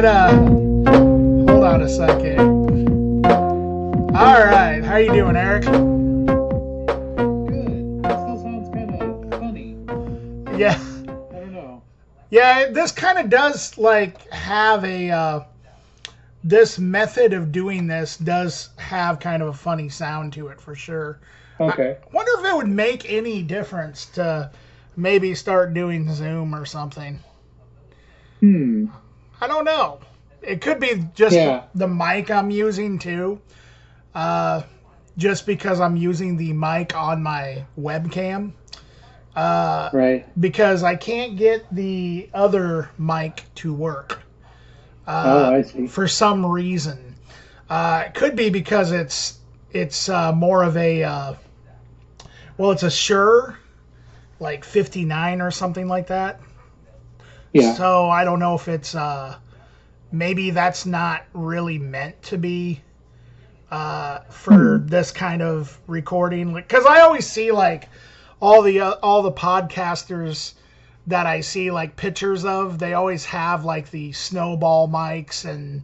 that, hold on a second. All right, how you doing, Eric? Good. That still sounds kind of funny. Yeah. I don't know. Yeah, this kind of does, like, have a, this method of doing this does have kind of a funny sound to it, for sure. Okay. I wonder if it would make any difference to maybe start doing Zoom or something. I don't know. It could be just the mic I'm using, too. Just because I'm using the mic on my webcam. Right. Because I can't get the other mic to work. I see. For some reason. It could be because it's more of a, it's a Shure, like 59 or something like that. Yeah. So I don't know if it's, maybe that's not really meant to be for this kind of recording. Because I always see, like, all the podcasters that I see, like, pictures of, they always have, like, the snowball mics and,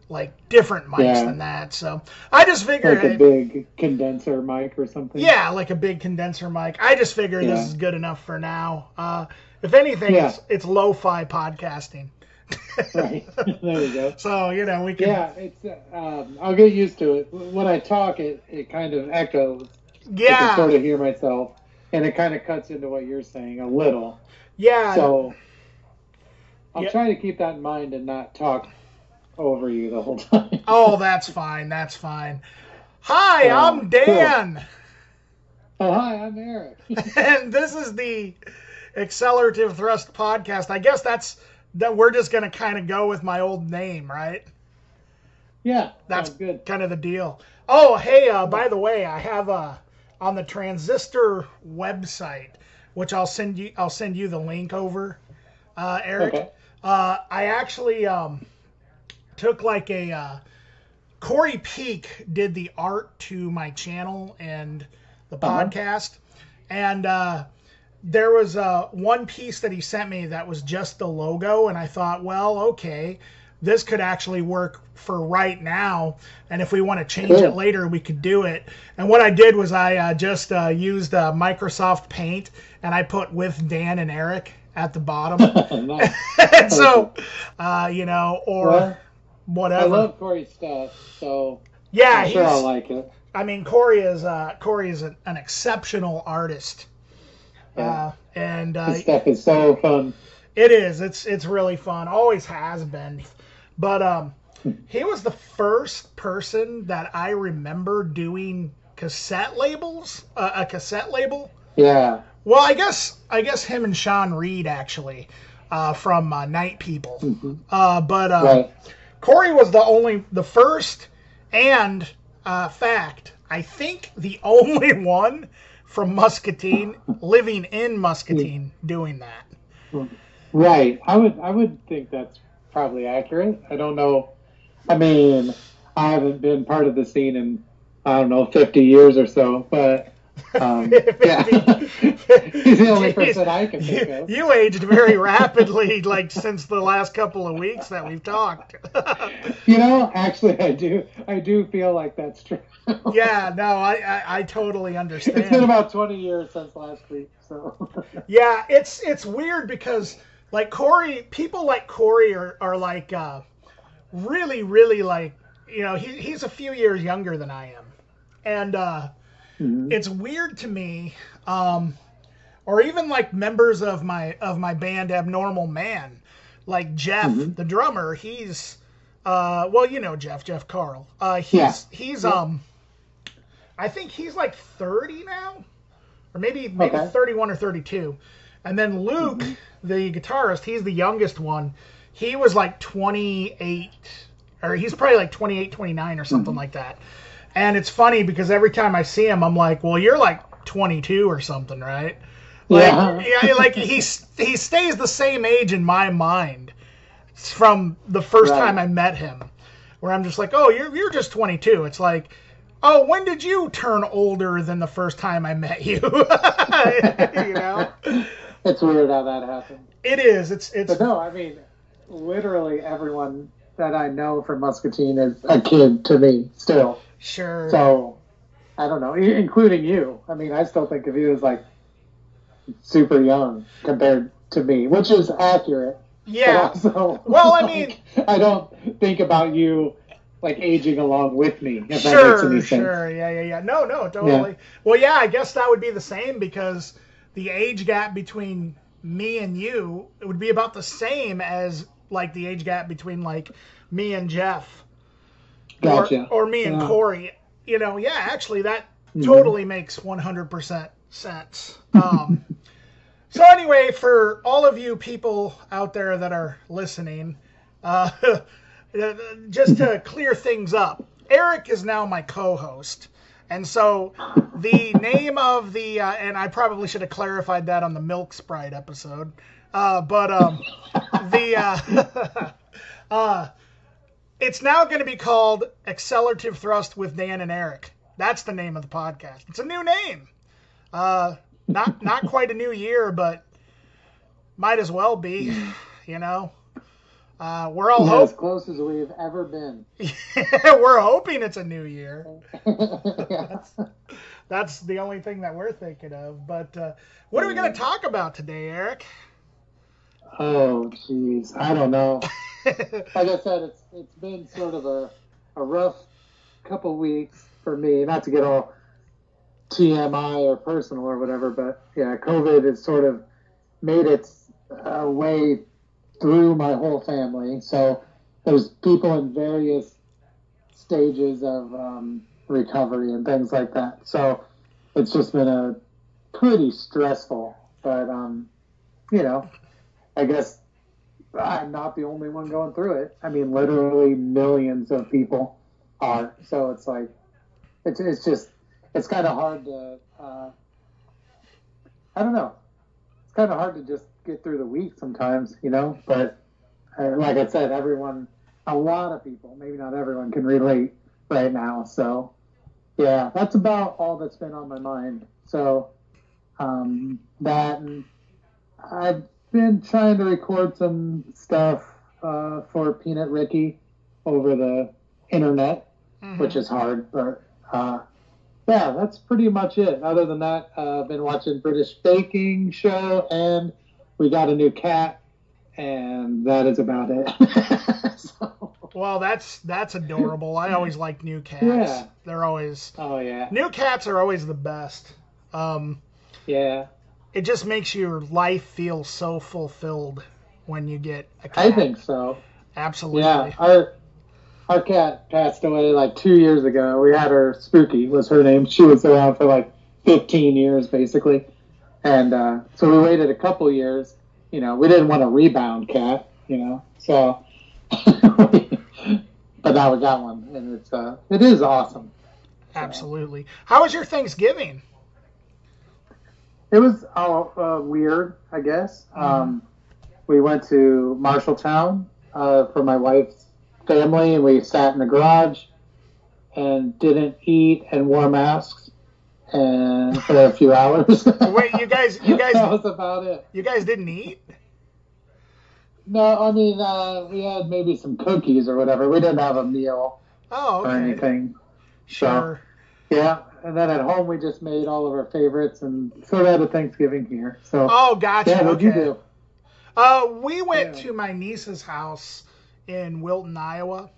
like, different mics than that. So I just figured... Like a big condenser mic or something? Yeah, like a big condenser mic. I just figured this is good enough for now. If anything, it's lo-fi podcasting. Right. There we go. So, we can... Yeah, it's... I'll get used to it. When I talk, it kind of echoes. Yeah. I can sort of hear myself. And it kind of cuts into what you're saying a little. Yeah. So I'll try to keep that in mind and not talk over you the whole time. Oh, that's fine. That's fine. Hi, I'm Dan. Cool. Oh, hi, I'm Erik. And this is the Accelerativ Thrust podcast. I guess that we're just going to kind of go with my old name, right? Yeah, that's good. Kind of the deal. Oh, hey, by the way, I have on the Transistor website, which I'll send you the link over, Eric. Okay. I actually took like a Cory Peak did the art to my channel and the podcast, and there was one piece that he sent me that was just the logo, and I thought, well, okay, this could actually work for right now, and if we want to change it later, we could do it. And what I did was I just used Microsoft Paint, and I put "with Dan and Erik" at the bottom. And so, or whatever. I love Cory's stuff, so yeah, I'm sure I'll like it. I mean, Cory is an exceptional artist. Yeah. And his stuff is so fun. It is. It's really fun. Always has been. But he was the first person that I remember doing cassette labels. A cassette label. Yeah. Well, I guess him and Sean Reed actually from Night People. Mm-hmm. But Cory was the first and fact, I think the only one from Muscatine, living in Muscatine, doing that. Right. I would think that's probably accurate. I don't know. I mean, I haven't been part of the scene in, 50 years or so, but yeah. He's the only person I can think of. You aged very rapidly, like, since the last couple of weeks that we've talked. Actually, I do feel like that's true. Yeah, no, I totally understand. It's been about 20 years since last week, so. Yeah, it's weird because, like, people like Cory are like, really, really, like, he's a few years younger than I am. And it's weird to me, or even like members of my band Abnormal Man, like Jeff, the drummer, he's, Jeff Carl. He's I think he's like 30 now, or maybe 31 or 32. And then Luke, the guitarist, he's the youngest one. He was like 28, or he's probably like 28, 29 or something like that. And it's funny because every time I see him, I'm like, well, you're like 22 or something, right? Like he stays the same age in my mind from the first time I met him, where I'm just like, oh, you're just 22. It's like, oh, when did you turn older than the first time I met you? It's weird how that happened. It is. It's. But no, I mean, literally everyone that I know from Muscatine is a kid to me still. Sure. So I don't know, including you. I mean, I still think of you as like super young compared to me, which is accurate. Yeah. Also, well, I mean, I don't think about you like aging along with me. If that makes any sense. Sure. Yeah. No, totally. Yeah. Well, yeah, I guess that would be the same because the age gap between me and you, it would be about the same as like the age gap between like me and Jeff. Gotcha. Or me and Cory. You know, yeah, actually that totally makes 100% sense. So anyway, for all of you people out there that are listening, just to clear things up, Erik is now my co-host. And so the name of the, and I probably should have clarified that on the Milk Sprite episode, it's now going to be called Accelerativ Thrust with Dan and Erik. That's the name of the podcast. It's a new name. Not quite a new year, but might as well be, you know. We're all as close as we've ever been. We're hoping it's a new year. That's the only thing that we're thinking of. But what are we going to talk about today, Erik? Oh, jeez. I don't know. Like I said, it's been sort of a rough couple weeks for me. Not to get all TMI or personal or whatever, but yeah, COVID has sort of made its way through my whole family. So there's people in various stages of recovery and things like that. So it's just been a pretty stressful, but you know, I guess I'm not the only one going through it. I mean, literally millions of people are. So it's like, it's kind of hard to, I don't know. It's kind of hard to just get through the week sometimes, you know, but like I said, a lot of people, maybe not everyone, can relate right now. So yeah, that's about all that's been on my mind. So that, and I've been trying to record some stuff for Peanut Ricky over the internet, which is hard, but yeah, that's pretty much it. Other than that, I've been watching British Baking Show, and we got a new cat, and that is about it. So. Well, that's adorable. I always like new cats. Yeah. They're always... Oh, yeah. New cats are always the best. Yeah. It just makes your life feel so fulfilled when you get a cat. I think so. Absolutely. Yeah, our cat passed away like 2 years ago. We had her, Spooky was her name. She was around for like 15 years, basically. And so we waited a couple years. You know, we didn't want a rebound cat, you know. So, but now we got one, and it is awesome. Absolutely. How was your Thanksgiving? It was weird, I guess. We went to Marshalltown for my wife's family, and we sat in the garage and didn't eat and wore masks and for a few hours. Wait, you guys that was about it. You guys didn't eat? No, I mean we had maybe some cookies or whatever. We didn't have a meal or anything. Sure. So, yeah, and then at home we just made all of our favorites and sort of had a Thanksgiving here. So gotcha. Yeah, what'd you do? We went to my niece's house in Wilton, Iowa,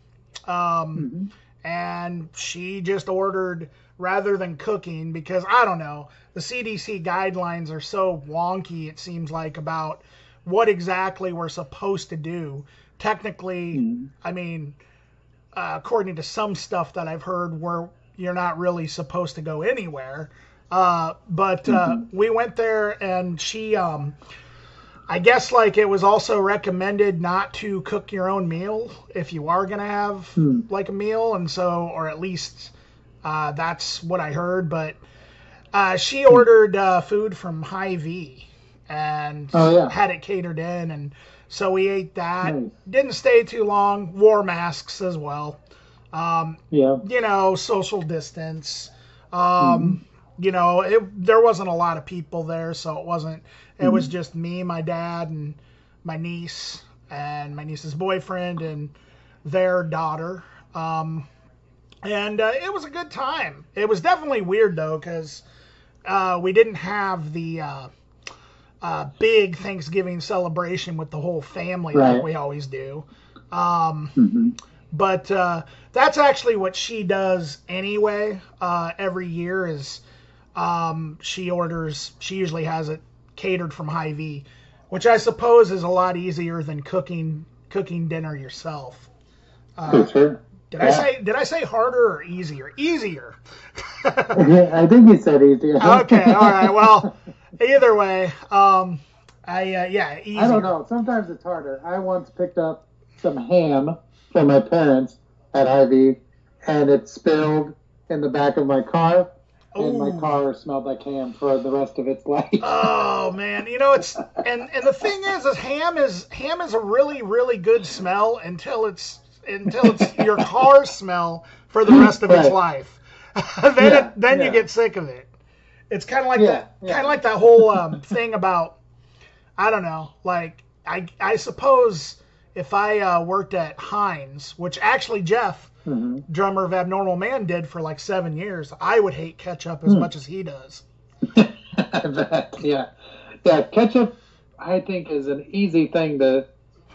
and she just ordered, rather than cooking, because I don't know, the CDC guidelines are so wonky, it seems like, about what exactly we're supposed to do. Technically, I mean, according to some stuff that I've heard, you're not really supposed to go anywhere. But we went there, and she, I guess, like, it was also recommended not to cook your own meal if you are going to have, like, a meal. And so, or at least that's what I heard. But she ordered food from Hy-Vee and had it catered in. And so we ate that. Didn't stay too long. Wore masks as well. You know, social distance. You know, there wasn't a lot of people there, so it wasn't. It was just me, my dad, and my niece, and my niece's boyfriend, and their daughter. And it was a good time. It was definitely weird, though, because we didn't have the big Thanksgiving celebration with the whole family like we always do. But that's actually what she does anyway. Every year is she usually has it catered from Hy-Vee, which I suppose is a lot easier than cooking dinner yourself. Sure. Did I say harder or easier? Easier. I think you said easier. Okay, all right. Well, either way, easier. I don't know. Sometimes it's harder. I once picked up some ham for my parents at Hy-Vee, and it spilled in the back of my car, and my car smelled like ham for the rest of its life. Oh man, it's and the thing is ham is a really really good smell until it's your car smell for the rest of its life. then you get sick of it. It's kind of like that whole thing about, I don't know, like I suppose if I worked at Heinz, which actually Jeff, drummer of Abnormal Man, did for like 7 years, I would hate ketchup as much as he does. I bet, yeah. Ketchup, I think, is an easy thing to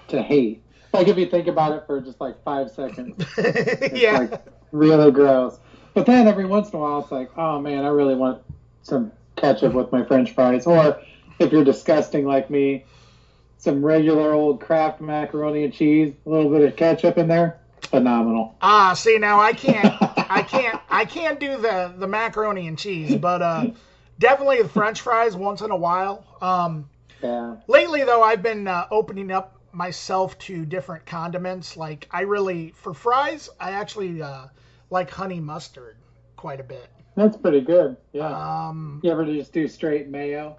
hate. Like if you think about it for just like 5 seconds, it's like really gross. But then every once in a while, it's like, oh man, I really want some ketchup with my French fries. Or if you're disgusting like me, some regular old Kraft macaroni and cheese, a little bit of ketchup in there, phenomenal. See now I can't do the macaroni and cheese, but definitely the French fries once in a while. Lately though, I've been opening up myself to different condiments. Like for fries, I actually like honey mustard quite a bit. That's pretty good. Yeah. You ever just do straight mayo?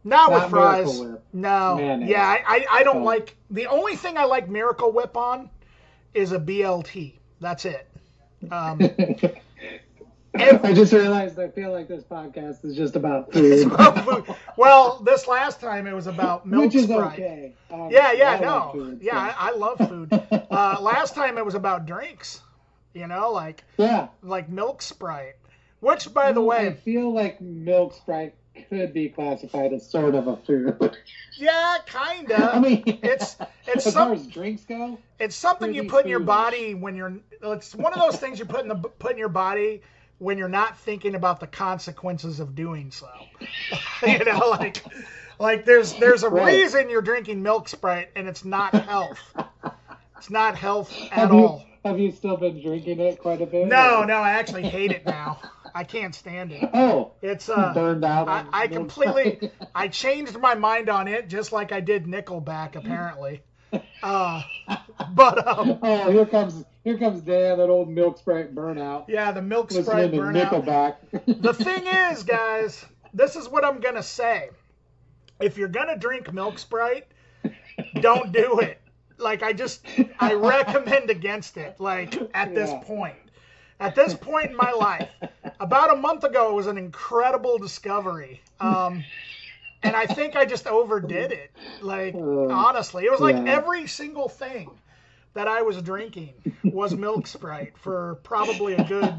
Not with fries. No. Mayonnaise. Yeah, I don't like. The only thing I like Miracle Whip on is a BLT. That's it. I just realized I feel like this podcast is just about food. Well, this last time it was about milk Which is Sprite. okay. I food, I love food. Last time it was about drinks. Like milk Sprite. Which, by the way, I feel like milk Sprite could be classified as sort of a food. Yeah, kinda. I mean, it's as far as drinks go, it's something you put in your body when you're. It's one of those things you put in your body when you're not thinking about the consequences of doing so. like there's a reason you're drinking milk Sprite, and it's not health. It's not health at all. Have you still been drinking it quite a bit? No, I actually hate it now. I can't stand it. Oh, it's burned out. I completely. I changed my mind on it, just like I did Nickelback, apparently. Oh, here comes Dan, that old milk Sprite burnout. Yeah, the milk Sprite burnout. Nickelback. The thing is, guys, this is what I'm gonna say. If you're gonna drink milk Sprite, don't do it. Like I recommend against it. Like at this point. At this point in my life, about a month ago, it was an incredible discovery. And I think I just overdid it. Like, honestly, it was like every single thing that I was drinking was milk Sprite for probably a good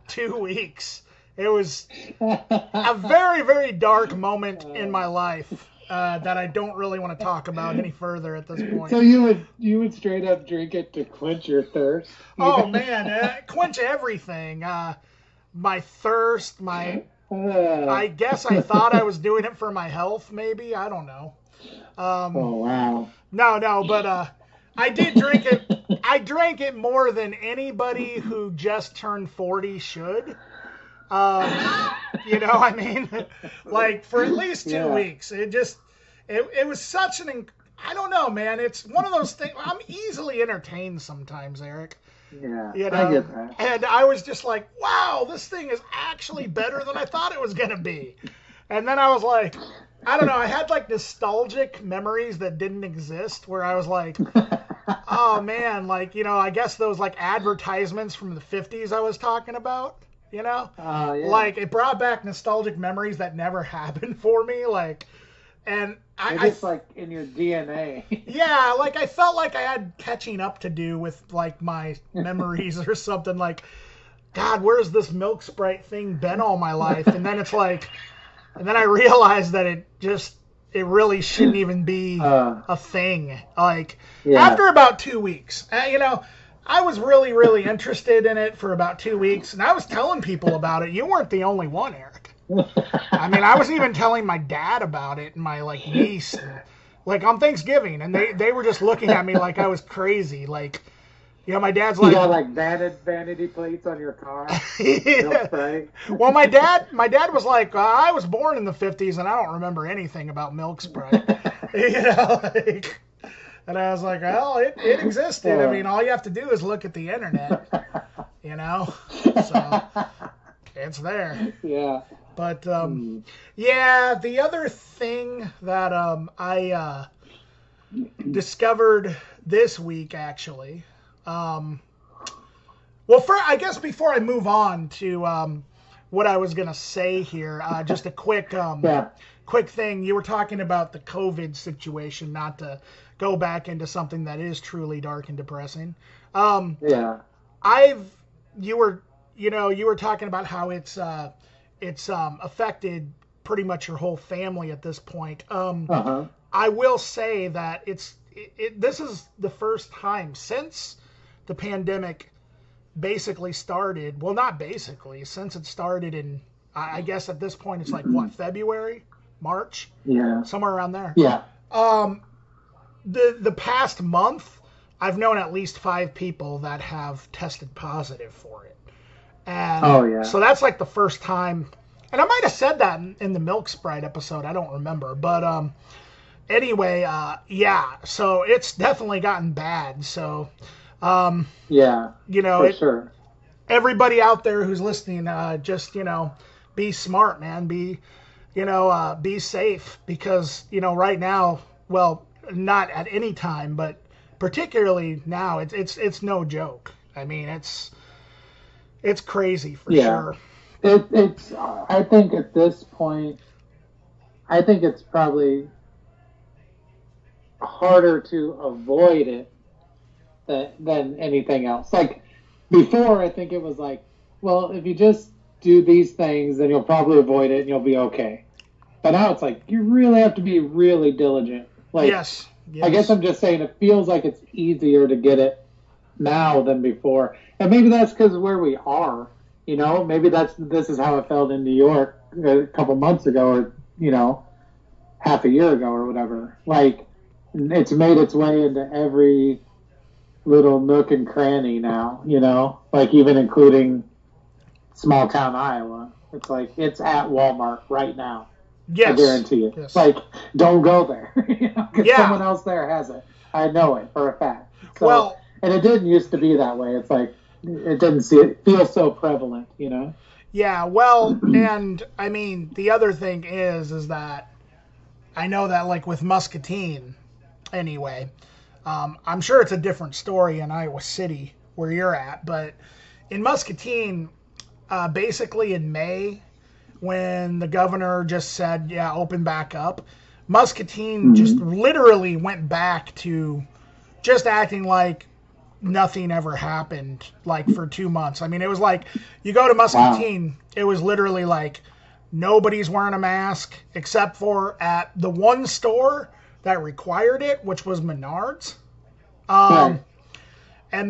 2 weeks. It was a very, very dark moment in my life that I don't really want to talk about any further at this point. So you would straight up drink it to quench your thirst? Oh man, quench everything. My thirst, I guess I thought I was doing it for my health, maybe. I don't know. Oh wow. No, but I did drink it. I drank it more than anybody who just turned 40 should. I mean, like for at least 2 weeks. It was such I don't know, man. It's one of those things. I'm easily entertained sometimes, Eric. Yeah, I get that. And I was just like, wow, this thing is actually better than I thought it was going to be. And then I was like, I don't know. I had like nostalgic memories that didn't exist where I was like, oh man, like, I guess those like advertisements from the 50s I was talking about. Like it brought back nostalgic memories that never happened for me. Like And it's like in your DNA. Yeah, like I felt like I had catching up to do with like my memories or something. Like, God, where's this milk Sprite thing been all my life? And then it's like, and then I realized that it really shouldn't even be a thing. Like, after about 2 weeks, I was really, really interested in it for about 2 weeks, and I was telling people about it. You weren't the only one, Eric. I mean, I was even telling my dad about it and my like niece, like on Thanksgiving, and they were just looking at me like I was crazy. Like, my dad's like, you got like vanity plates on your car. Yeah. Right? Well, my dad was like, I was born in the 50s and I don't remember anything about milk Sprite. Like, and I was like, well, it existed. I mean, all you have to do is look at the internet, so it's there. Yeah. But, the other thing that I discovered this week, actually, I guess before I move on to what I was going to say here, just a quick thing. You were talking about the COVID situation, not to go back into something that is truly dark and depressing. You were talking about how it's affected pretty much your whole family at this point. I will say that this is the first time since the pandemic basically started. Well, not basically, since it started in, I guess at this point it's like what, February, March? Yeah. Somewhere around there. Yeah. The past month, I've known at least 5 people that have tested positive for it. And so that's like the first time, and I might have said that in the Milk Sprite episode, I don't remember, but anyway, so it's definitely gotten bad. So for sure. Everybody out there who's listening, just be smart, man. Be safe, because right now, well, not at any time, but particularly now, it's no joke. I mean, it's crazy for sure. It's. I think at this point, it's probably harder to avoid it than anything else. Like before, I think it was like, well, if you just do these things, then you'll probably avoid it and you'll be okay. But now it's like you really have to be really diligent. Like, yes. I guess I'm just saying it feels like it's easier to get it now than before, and maybe that's because where we are. Maybe this is how it felt in New York a couple months ago, or half a year ago or whatever. Like, it's made its way into every little nook and cranny now. Like even including small town Iowa. It's like it's at Walmart right now. Yes. I guarantee it. Yes. Like, don't go there. Because someone else there has it. I know it for a fact. So, and it didn't used to be that way. It's like it didn't feel so prevalent, Yeah, well, and I mean the other thing is that I know that like with Muscatine, anyway, I'm sure it's a different story in Iowa City where you're at, but in Muscatine, basically in May, when the governor just said, open back up, Muscatine just literally went back to just acting like nothing ever happened, like for 2 months. I mean, it was like, you go to Muscatine, it was literally like nobody's wearing a mask except for at the one store that required it, which was Menards. And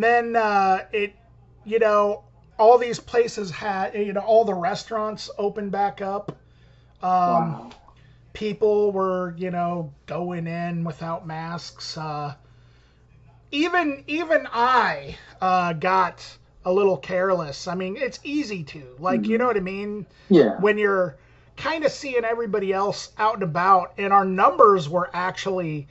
then all these places had, all the restaurants opened back up. People were, going in without masks. Even I got a little careless. I mean, it's easy to, like, you know what I mean? Yeah. When you're kind of seeing everybody else out and about, and our numbers were actually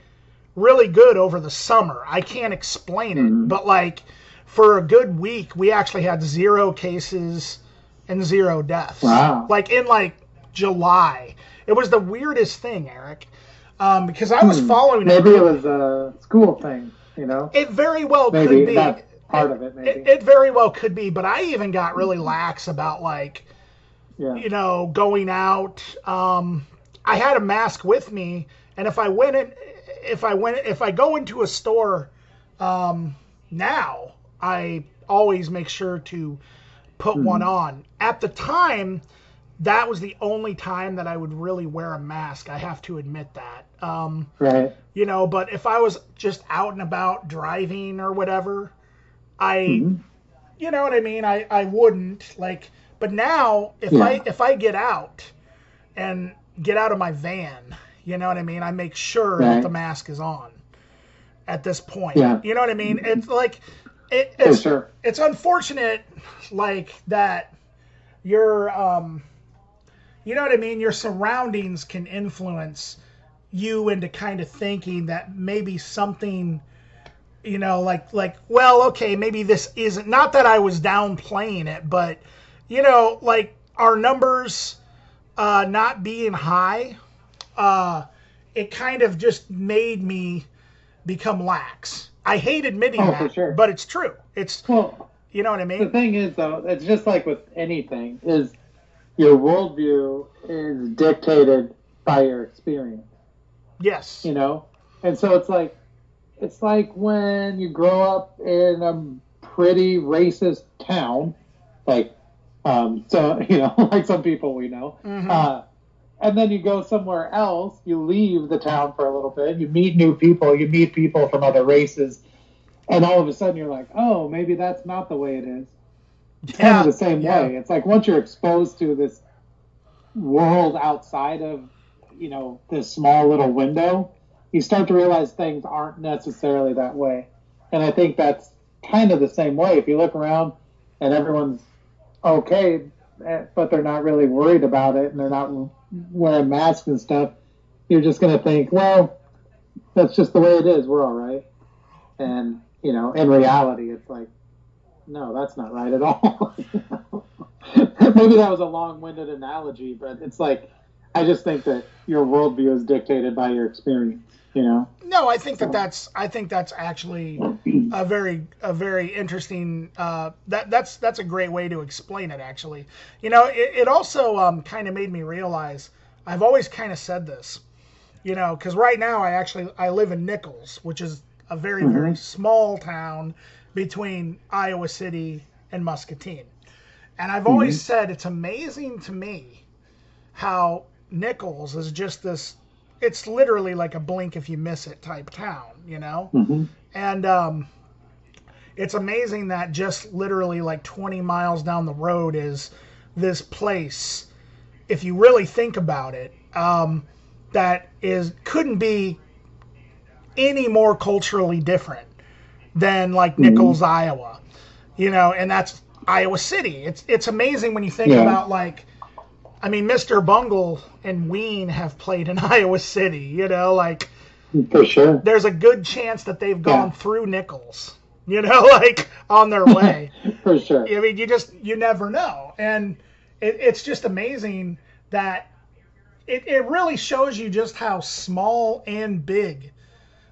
really good over the summer. I can't explain it, but like for a good week, we actually had 0 cases and 0 deaths. Wow. Like in like July. It was the weirdest thing, Eric, because I was following it. Maybe it was a school thing, It very well could be. That's part of it, maybe. It very well could be, but I even got really lax about like, going out. I had a mask with me, and if I go into a store now, I always make sure to put one on. At the time, that was the only time that I would really wear a mask. I have to admit that. Right. You know, but if I was just out and about driving or whatever, you know what I mean? I wouldn't like, but now if I get out and get out of my van, you know what I mean? I make sure that the mask is on at this point. Yeah. You know what I mean? It's like, it's unfortunate like that you're, you know what I mean? Your surroundings can influence you into kind of thinking that maybe something, you know, like, well, okay, maybe this isn't, not that I was downplaying it, but, you know, like our numbers not being high, it kind of just made me become lax. I hate admitting that, for sure. but it's true. It's, you know what I mean? The thing is, though, it's just like with anything, is your worldview is dictated by your experience. Yes. You know? And so it's like when you grow up in a pretty racist town, like, so, you know, like some people we know, and then you go somewhere else, you leave the town for a little bit, you meet new people, you meet people from other races, and all of a sudden you're like, oh, maybe that's not the way it is. It's kind of the same way. It's like once you're exposed to this world outside of, you know, this small little window, you start to realize things aren't necessarily that way. And I think that's kind of the same way. If you look around and everyone's okay, but they're not really worried about it and they're not wearing masks and stuff, you're just going to think, well, that's just the way it is. We're all right. And, you know, in reality, it's like, no, that's not right at all. Maybe that was a long-winded analogy, but it's like, I just think that your worldview is dictated by your experience, you know? No, I think that's actually a very interesting, that's a great way to explain it, actually. You know, it also kind of made me realize, I've always kind of said this, you know, because right now I live in Nichols, which is a very, very small town between Iowa City and Muscatine. And I've always said it's amazing to me how Nichols is just this, it's literally like a blink if you miss it type town, you know? And it's amazing that just literally like 20 miles down the road is this place, if you really think about it, that couldn't be any more culturally different than like Nichols, Iowa, you know, and that's Iowa City. It's amazing when you think about like, I mean, Mr. Bungle and Ween have played in Iowa City, you know, like for sure. There's a good chance that they've gone through Nichols, you know, like on their way. For sure. I mean, you never know. And it's just amazing that it really shows you just how small and big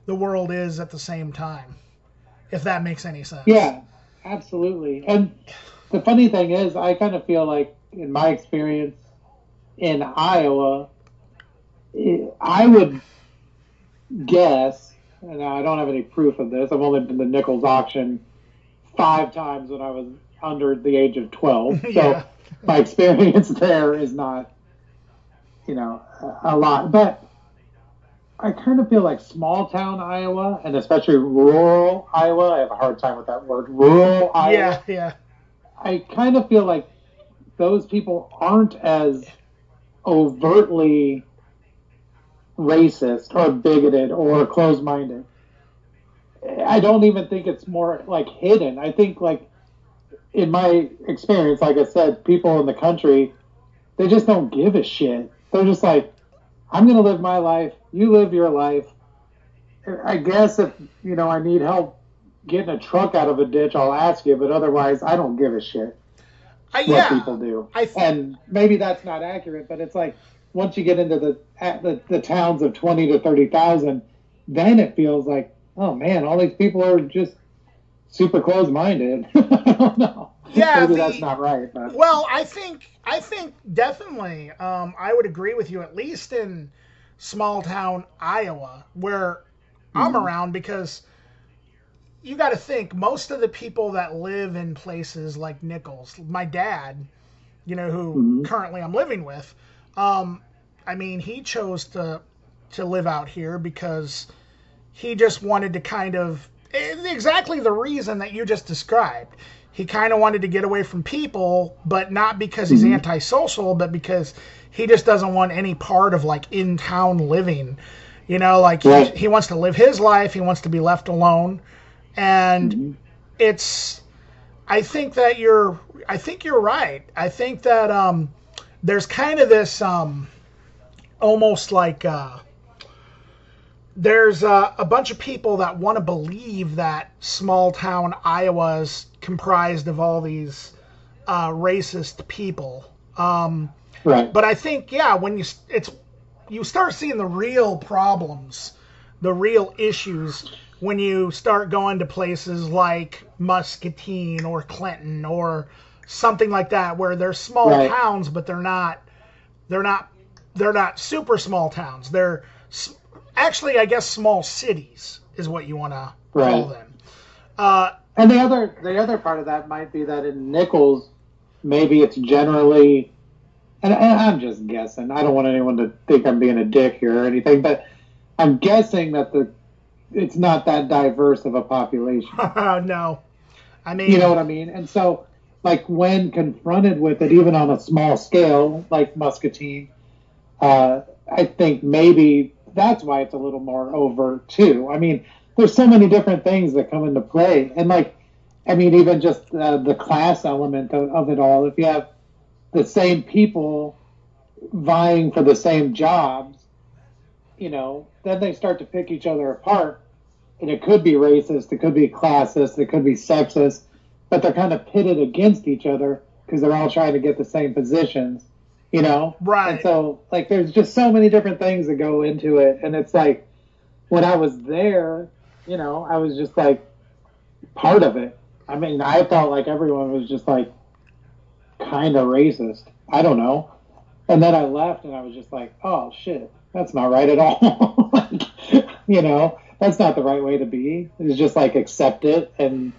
the world is at the same time, if that makes any sense. Yeah, absolutely. And the funny thing is, I kind of feel like in my experience in Iowa, I would guess, and I don't have any proof of this, I've only been to Nichols auction 5 times when I was under the age of 12. So my experience there is not, you know, a lot. But I kind of feel like small town Iowa, and especially rural Iowa, I have a hard time with that word, rural Iowa. Yeah. I kind of feel like those people aren't as overtly racist or bigoted or closed-minded. I don't even think it's more like hidden. I think, like, in my experience, like I said, people in the country, they just don't give a shit. They're just like, I'm going to live my life. You live your life. I guess if, you know, I need help getting a truck out of a ditch, I'll ask you, but otherwise I don't give a shit what people do. And maybe that's not accurate, but it's like once you get into the towns of 20 to 30,000, then it feels like, oh man, all these people are just super close-minded. I don't know. Yeah, Maybe that's not right, but well, I think definitely I would agree with you, at least in small town Iowa where I'm Mhm. around, because you got to think most of the people that live in places like Nichols, my dad, who Mhm. currently I'm living with, um, I mean, he chose to live out here because he just wanted to kind of exactly the reason that you just described. He kind of wanted to get away from people, but not because he's Mhm. antisocial, but because he just doesn't want any part of like in town living. Like Right. he wants to live his life. He wants to be left alone, and Mhm. it's. I think you're right. I think that there's kind of this almost like there's a bunch of people that want to believe that small town Iowa is comprised of all these racist people. Right. But I think, yeah, when you start seeing the real problems, the real issues when you start going to places like Muscatine or Clinton or something like that, where they're small Right. towns, but they're not they're not super small towns. They're actually, I guess, small cities is what you want to call Right. them. Uh, And the other part of that might be that in Nichols, maybe it's generally, and I'm just guessing. I don't want anyone to think I'm being a dick here or anything, but I'm guessing that it's not that diverse of a population. no, I You know mean, what I mean? And so, like when confronted with it, even on a small scale, like Muscatine, I think maybe that's why it's a little more overt too. I mean, there's so many different things that come into play, and like, I mean, even just the class element of it all. If you have the same people vying for the same jobs, then they start to pick each other apart, and it could be racist, it could be classist, it could be sexist, but they're kind of pitted against each other because they're all trying to get the same positions. And right. so, like, there's just so many different things that go into it, and it's like when I was there, I was just like part of it. I mean, I felt like everyone was just like kind of racist. I don't know. And then I left, and I was just like, oh shit, that's not right at all. Like, that's not the right way to be. It's just like accept it and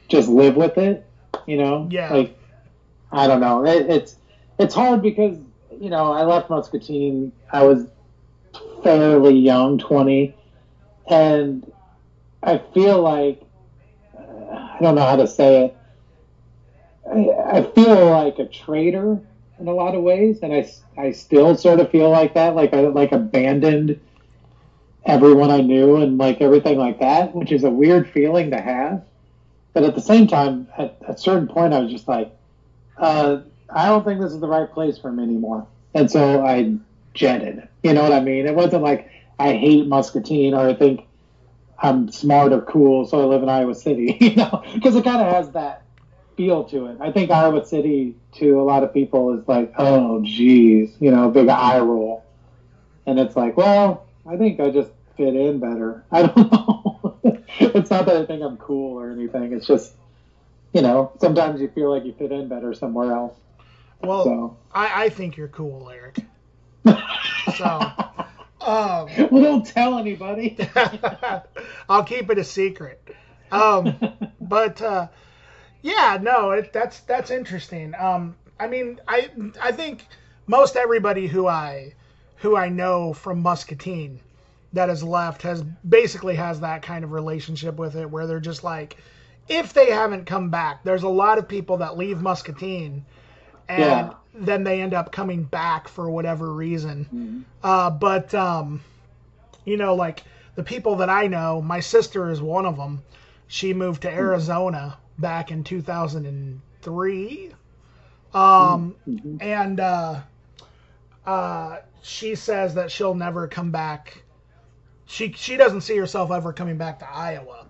just live with it. Yeah. Like I don't know. It's hard because I left Muscatine. I was fairly young, 20, and I feel like I don't know how to say it. I feel like a traitor in a lot of ways, and I still sort of feel like that, like I like abandoned everyone I knew and like everything like that, which is a weird feeling to have. But at the same time, at a certain point, I was just like, I don't think this is the right place for me anymore, and so I jetted. You know what I mean? It wasn't like I hate Muscatine or I think I'm smart or cool, so I live in Iowa City. Because it kind of has that feel to it. I think Iowa City to a lot of people is like, oh, geez, big eye roll. And it's like, well, I think I just fit in better. I don't know. It's not that I think I'm cool or anything. It's just, sometimes you feel like you fit in better somewhere else. Well, So, I think you're cool, Eric. So, well, don't tell anybody. I'll keep it a secret. But yeah, no, that's interesting. I mean, I think most everybody who I know from Muscatine that has left has that kind of relationship with it, where they're just like, if they haven't come back, there's a lot of people that leave Muscatine and Yeah. then they end up coming back for whatever reason. Mm-hmm. But like the people that I know, my sister is one of them. She moved to Arizona back in 2003, Mm-hmm. and she says that she'll never come back. She doesn't see herself ever coming back to Iowa.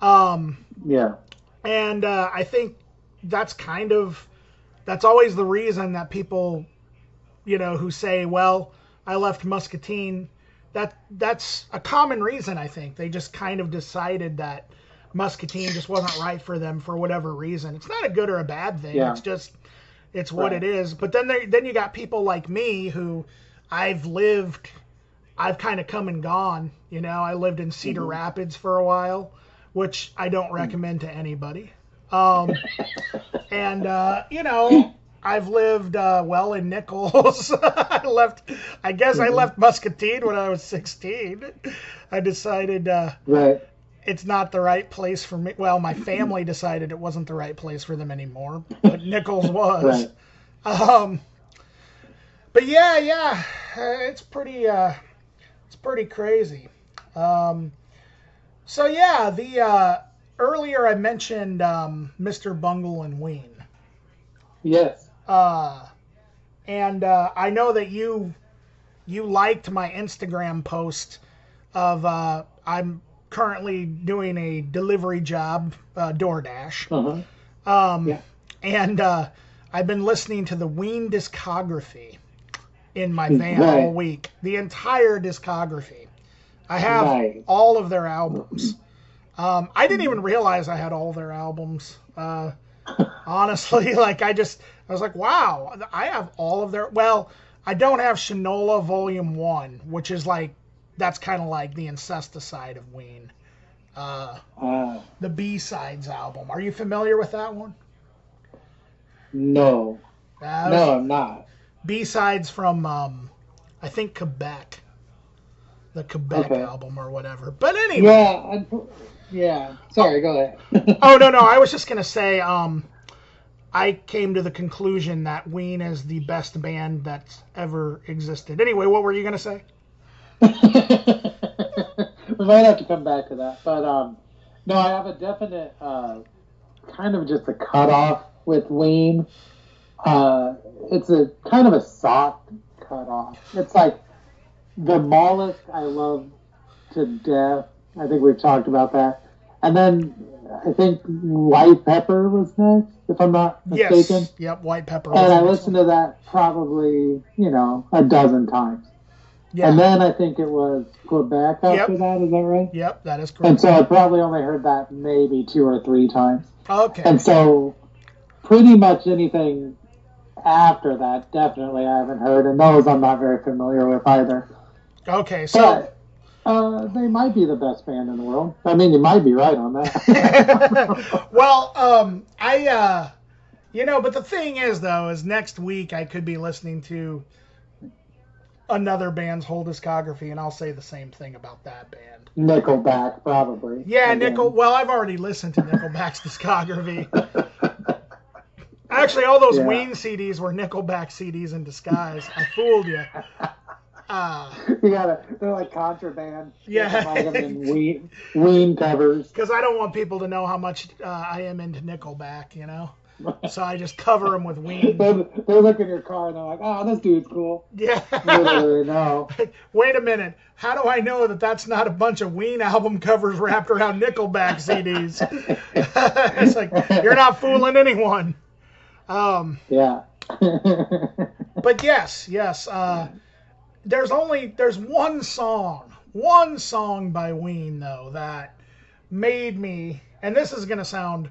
Um, Yeah. and I think that's that's always the reason that people, who say, well, I left Muscatine. That's a common reason, I think. They just kind of decided that Muscatine just wasn't right for them for whatever reason. It's not a good or a bad thing. Yeah. It's just, it's what it is. But then you got people like me who I've kind of come and gone. You know, I lived in Cedar Rapids for a while, which I don't recommend to anybody. And, you know, I've lived, in Nichols. I left Muscatine when I was 16. I decided it's not the right place for me. Well, my family decided it wasn't the right place for them anymore, but Nichols was. Right. But yeah, it's pretty crazy. So yeah, the earlier I mentioned Mr. Bungle and Ween. Yes. And I know that you liked my Instagram post of I'm currently doing a delivery job, DoorDash. And I've been listening to the Ween discography in my van all week. The entire discography. I have all of their albums. I didn't even realize I had all their albums. Honestly, like I was like, wow, I have all of their. Well, I don't have Shinola Volume 1, which is like, that's kind of like the Incesticide of Ween. The B-Sides album. Are you familiar with that one? No. No, I'm not. B-Sides from, I think, Quebec. The Quebec album or whatever. But anyway. Yeah. Sorry, go ahead. Oh, no. I was just going to say, I came to the conclusion that Ween is the best band that's ever existed. Anyway, what were you going to say? We might have to come back to that. But, no, I have a definite kind of just a cutoff with Ween. It's a kind of a soft cutoff. It's like the Mollusk I love to death. I think we've talked about that. And then I think White Pepper was next, if I'm not mistaken. Yes. Yep, White Pepper. And I listened to that probably, a dozen times. Yeah. And then I think it was Quebec after that. Is that right? Yep, that is correct. And so I probably only heard that maybe 2 or 3 times. Okay. And so pretty much anything after that, definitely I haven't heard. And those I'm not very familiar with either. Okay, so... But, they might be the best band in the world. I mean, you might be right on that. Well, but the thing is, though, is next week I could be listening to another band's whole discography, and I'll say the same thing about that band. Nickelback, probably. Yeah, Well, I've already listened to Nickelback's discography. Actually, all those Ween CDs were Nickelback CDs in disguise. I fooled you. They're like contraband. Yeah. In Ween covers. Because I don't want people to know how much I am into Nickelback, So I just cover them with Ween. They look in your car and they're like, oh, this dude's cool. Yeah. Literally, no. Wait a minute. How do I know that that's not a bunch of Ween album covers wrapped around Nickelback CDs? It's like, you're not fooling anyone. Yeah. But yes. There's one song by Ween, though, that made me, and this is going to sound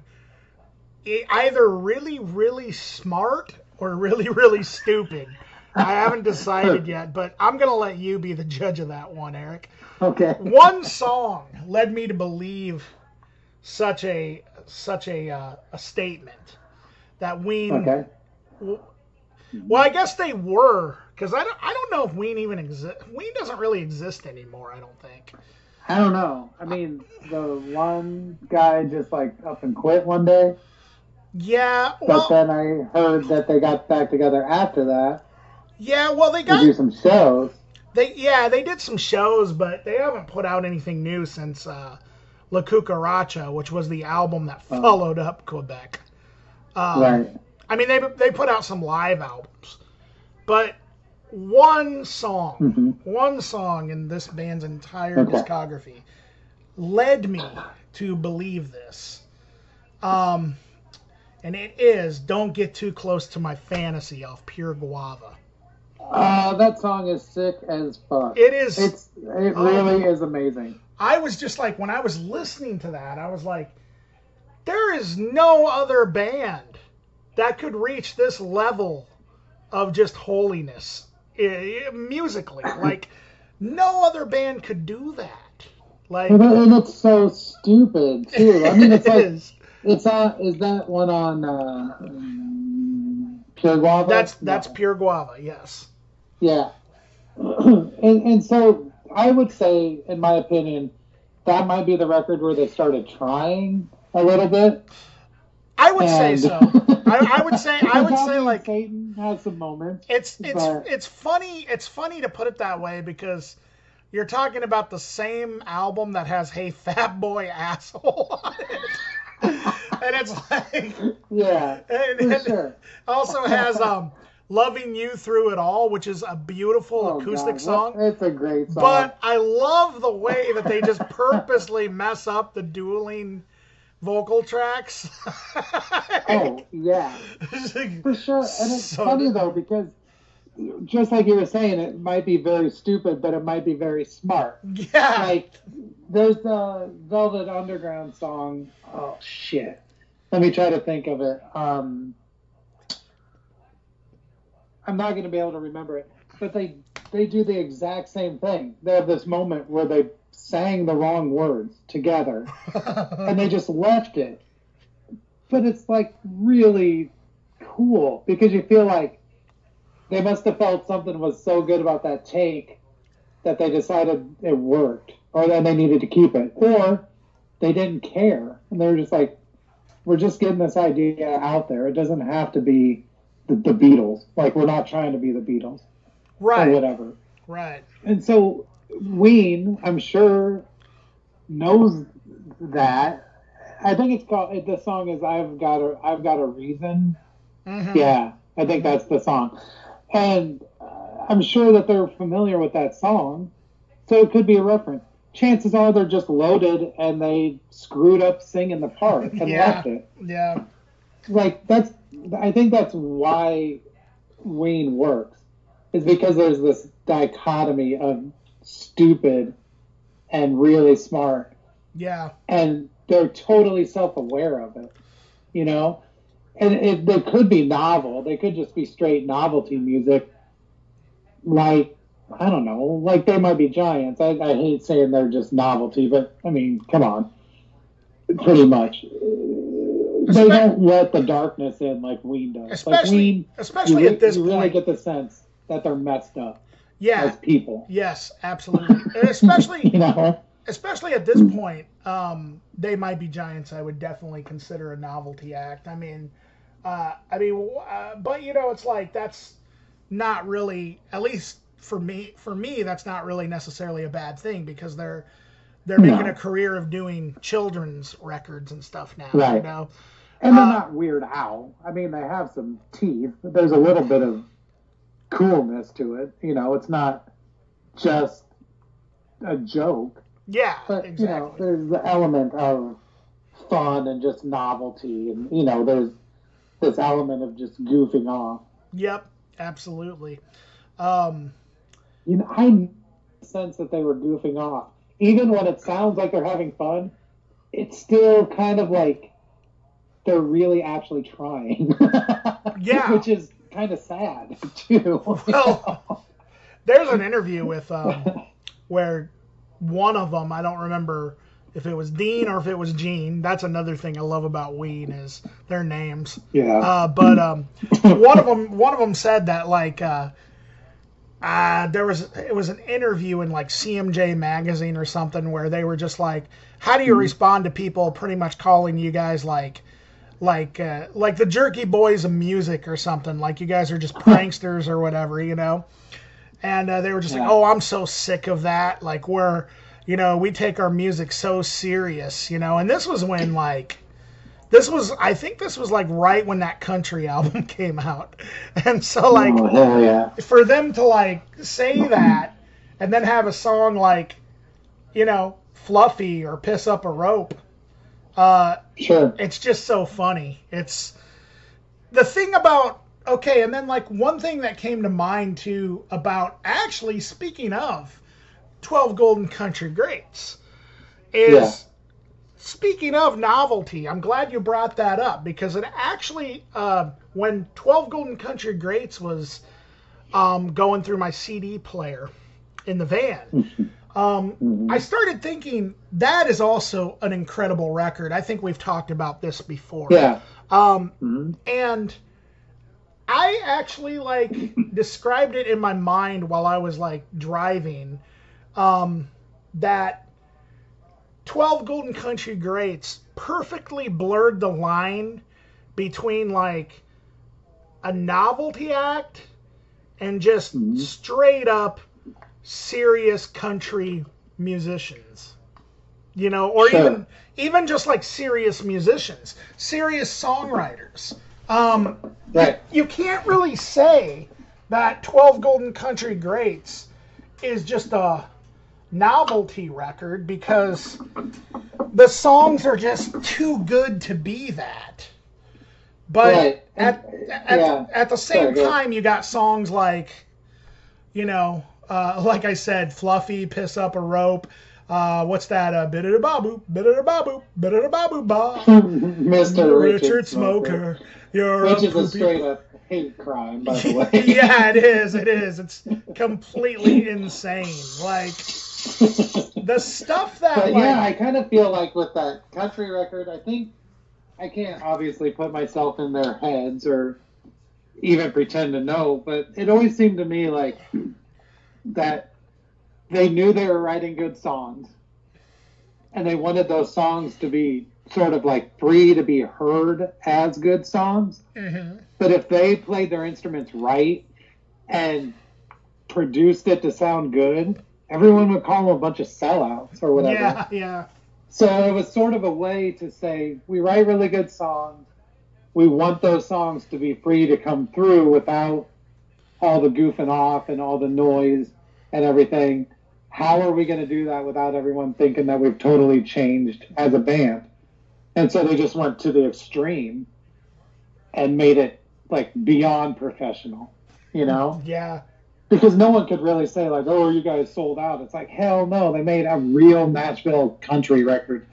either really, really smart or really, really stupid. I haven't decided yet, but I'm going to let you be the judge of that one, Eric. Okay. One song led me to believe such a statement that Ween. Okay. Well, I guess they were, because I don't know if Ween even exists. Ween doesn't really exist anymore, I don't think. I don't know. I mean, the one guy just like up and quit one day. Yeah. But then I heard that they got back together after that. Yeah, well, they got to do some shows. They did some shows, but they haven't put out anything new since La Cucaracha, which was the album that followed up Quebec. Right. I mean, they put out some live albums, but one song in this band's entire discography led me to believe this. And it is "Don't Get Too Close to My Fantasy" off Pure Guava. That song is sick as fuck. It is. It really is amazing. I was just like, when I was listening to that, I was like, there is no other band that could reach this level of just holiness musically. Like, no other band could do that. Like, and it's so stupid too. I mean, it's like is. Is that one on Pure Guava? That's Pure Guava, yes. Yeah, and so I would say, in my opinion, that might be the record where they started trying a little bit. I would say so. I would say like Satan has some moments. It's funny to put it that way because you're talking about the same album that has "Hey Fat Boy Asshole" on it. And it's like, yeah, and sure. Also has "Loving You Through It All," which is a beautiful acoustic song. It's a great song. But I love the way that they just purposely mess up the dueling vocal tracks. Oh yeah, for sure. And it's funny though because just like you were saying, it might be very stupid, but it might be very smart. Yeah. Like there's the Velvet Underground song. Oh shit. Let me try to think of it. I'm not going to be able to remember it, but they do the exact same thing. They have this moment where they sang the wrong words together, and they just left it. But it's like really cool because you feel like they must have felt something was so good about that take that they decided it worked, or that they needed to keep it, or they didn't care and they were just like, we're just getting this idea out there. It doesn't have to be the Beatles. Like, we're not trying to be the Beatles. Right. Or whatever. Right. And so Ween, I'm sure, knows that. I think it's called, the song is I've Got a Reason. Mm-hmm. Yeah, I think that's the song. And I'm sure that they're familiar with that song. So it could be a reference. Chances are they're just loaded and they screwed up singing the part and left it. Yeah. Like, I think that's why Ween works, is because there's this dichotomy of stupid and really smart. Yeah. And they're totally self-aware of it, you know? And they could be novel. They could just be straight novelty music. Like, I don't know, like They Might Be Giants. I hate saying they're just novelty, but, I mean, come on. Pretty much. They don't let the darkness in like Ween does. Especially at this point. You really get the sense that they're messed up as people. Yes, absolutely. And especially, you know? Especially at this point, They Might Be Giants, I would definitely consider a novelty act. But, you know, it's like that's not really, at least for me, that's not really necessarily a bad thing because they're making a career of doing children's records and stuff now. Right. You know? And they're not Weird Al. I mean, they have some teeth, but there's a little bit of coolness to it. You know, it's not just a joke. Yeah, but, exactly. You know, there's the element of fun and just novelty. And, you know, there's this element of just goofing off. Yep, absolutely. You know, I sense that they were goofing off. Even when it sounds like they're having fun, it's still kind of like they're really actually trying. Yeah. Which is kind of sad, too. Well, there's an interview with where one of them, I don't remember if it was Dean or if it was Gene. That's another thing I love about Ween is their names. Yeah. But one of them said that like it was an interview in like CMJ magazine or something where they were just like, how do you respond to people pretty much calling you guys like the Jerky Boys of music or something, like you guys are just pranksters or whatever, you know? And they were just like, oh, I'm so sick of that. Like we take our music so serious, you know? And this was when I think this was like right when that country album came out. And so like, oh, hell yeah. For them to like say that and then have a song like, you know, Fluffy or Piss Up a Rope, sure. It's just so funny. It's the thing about Okay, and then like one thing that came to mind too about actually speaking of 12 Golden Country Greats Yeah. is speaking of novelty. I'm glad you brought that up because it actually, when 12 Golden Country Greats was going through my CD player in the van, I started thinking that is also an incredible record. I think we've talked about this before. Yeah. And I actually like described it in my mind while I was like driving, that 12 Golden Country Greats perfectly blurred the line between like a novelty act and just straight up serious country musicians. You know, or Sure. even just like serious musicians, serious songwriters. Right. You can't really say that 12 Golden Country Greats is just a novelty record because the songs are just too good to be that. But Right. at the same Sorry, time, you got songs like, you know, like I said, Fluffy, Piss Up a Rope. What's that? Bidda babu, bidda babu, bidda babu ba. Mr. Richard Smoker. You're Which a is a poopy. straight up hate crime, by the way. Yeah, it is. It is. It's completely insane. Like the stuff that. But like, yeah, I kind of feel like with that country record, I think I can't obviously put myself in their heads or even pretend to know, but it always seemed to me like that they knew they were writing good songs and they wanted those songs to be sort of like free to be heard as good songs. But if they played their instruments right and produced it to sound good, everyone would call them a bunch of sellouts or whatever. Yeah, yeah. So it was sort of a way to say, we write really good songs. We want those songs to be free to come through without all the goofing off and all the noise and everything. How are we going to do that without everyone thinking that we've totally changed as a band? And so they just went to the extreme and made it like beyond professional, you know? Yeah. Because no one could really say like, oh, you guys sold out. It's like, hell no, they made a real Nashville country record.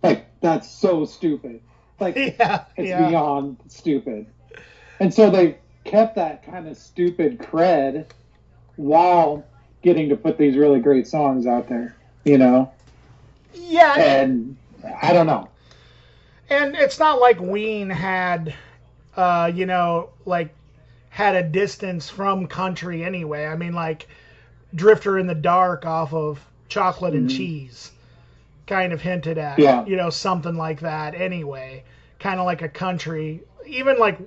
Like, that's so stupid. Like, Yeah, it's yeah. beyond stupid. And so they kept that kind of stupid cred while getting to put these really great songs out there, you know? Yeah. And I don't know. And it's not like Ween had, you know, like had a distance from country anyway. I mean, like Drifter in the Dark off of Chocolate and Cheese kind of hinted at, you know, something like that anyway. Kind of like a country, even like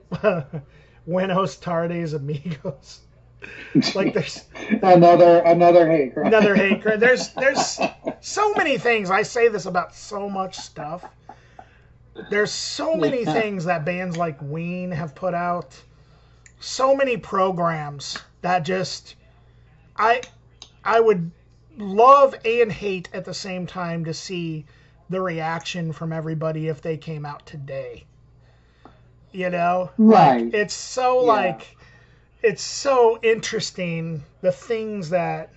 Buenos Tardes Amigos. Like there's another hate crime. Another hate crime. There's so many things. I say this about so much stuff. There's so many things that bands like Ween have put out. So many programs that just I would love and hate at the same time to see the reaction from everybody if they came out today. You know? Right. Like, it's so like it's so interesting the things that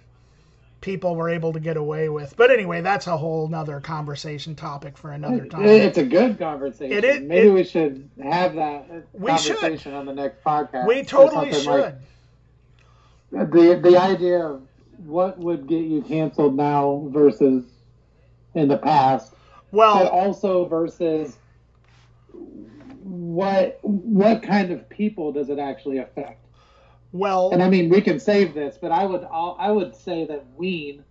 people were able to get away with. But anyway, that's a whole nother conversation topic for another time. It's a good conversation. Maybe we should have that conversation on the next podcast. We totally should. Like, the idea of what would get you canceled now versus in the past. Well, but also versus what kind of people does it actually affect? Well, and I mean, we can save this, but I would say that Ween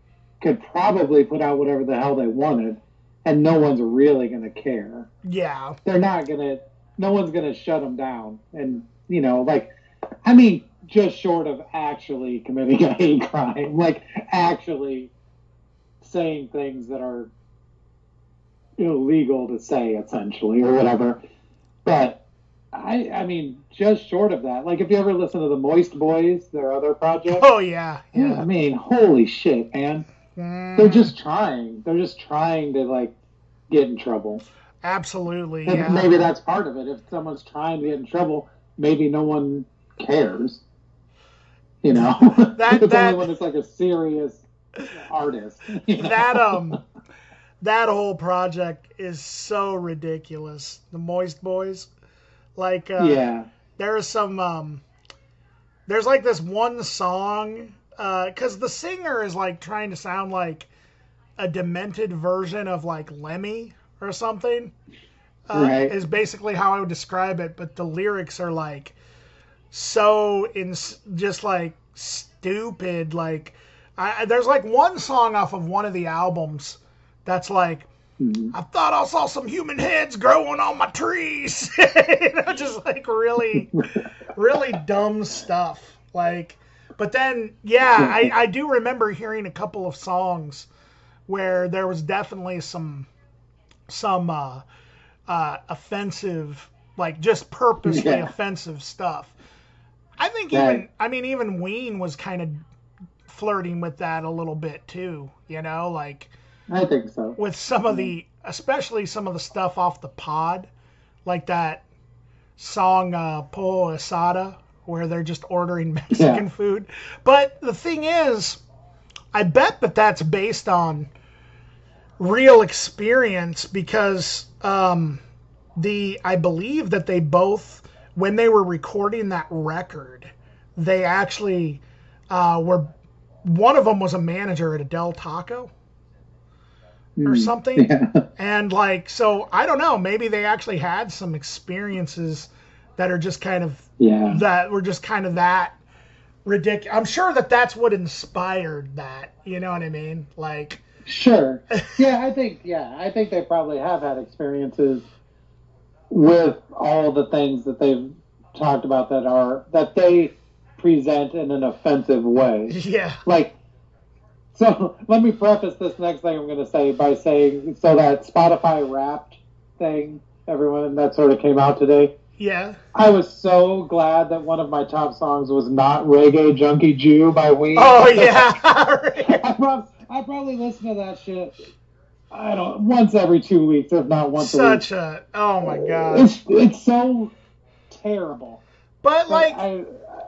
could probably put out whatever the hell they wanted, and no one's really going to care. Yeah. They're not going to, no one's going to shut them down. And, you know, like, I mean, just short of actually committing a hate crime, like actually saying things that are illegal to say, essentially, or whatever. But I mean, just short of that. Like, if you ever listen to the Moist Boys, their other project. Oh, yeah. I mean, holy shit, man. They're just trying. They're just trying to, like, get in trouble. Absolutely, and maybe that's part of it. If someone's trying to get in trouble, maybe no one cares. You know, it's only when it's like a serious artist. You know? That whole project is so ridiculous. The Moist Boys, like there's some there's like this one song because the singer is like trying to sound like a demented version of like Lemmy or something. Right. Is basically how I would describe it, but the lyrics are like so just like stupid. Like there's like one song off of one of the albums that's like, I thought I saw some human heads growing on my trees. You know, just like really, really dumb stuff. Like, but then I do remember hearing a couple of songs where there was definitely some offensive, like just purposely offensive stuff. I think even Ween was kind of flirting with that a little bit too, you know, like I think so. With some of especially some of the stuff off the pod, like that song Po Asada, where they're just ordering Mexican food. But the thing is, I bet that that's based on real experience because I believe that they both, when they were recording that record, they actually one of them was a manager at a Del Taco or something. Yeah. And like, so I don't know, maybe they actually had some experiences that are just kind of, that were just kind of that ridiculous. I'm sure that that's what inspired that, you know what I mean? Like, sure. I think they probably have had experiences with all the things that they've talked about that they present in an offensive way. Yeah. Like, so let me preface this next thing I'm going to say by saying, so that Spotify Wrapped thing, everyone that sort of came out today. Yeah. I was so glad that one of my top songs was not Reggae Junkie Jew by Ween. Oh, yeah. I probably listen to that shit, once every 2 weeks, if not once a week. Oh my God. It's so terrible. But like, I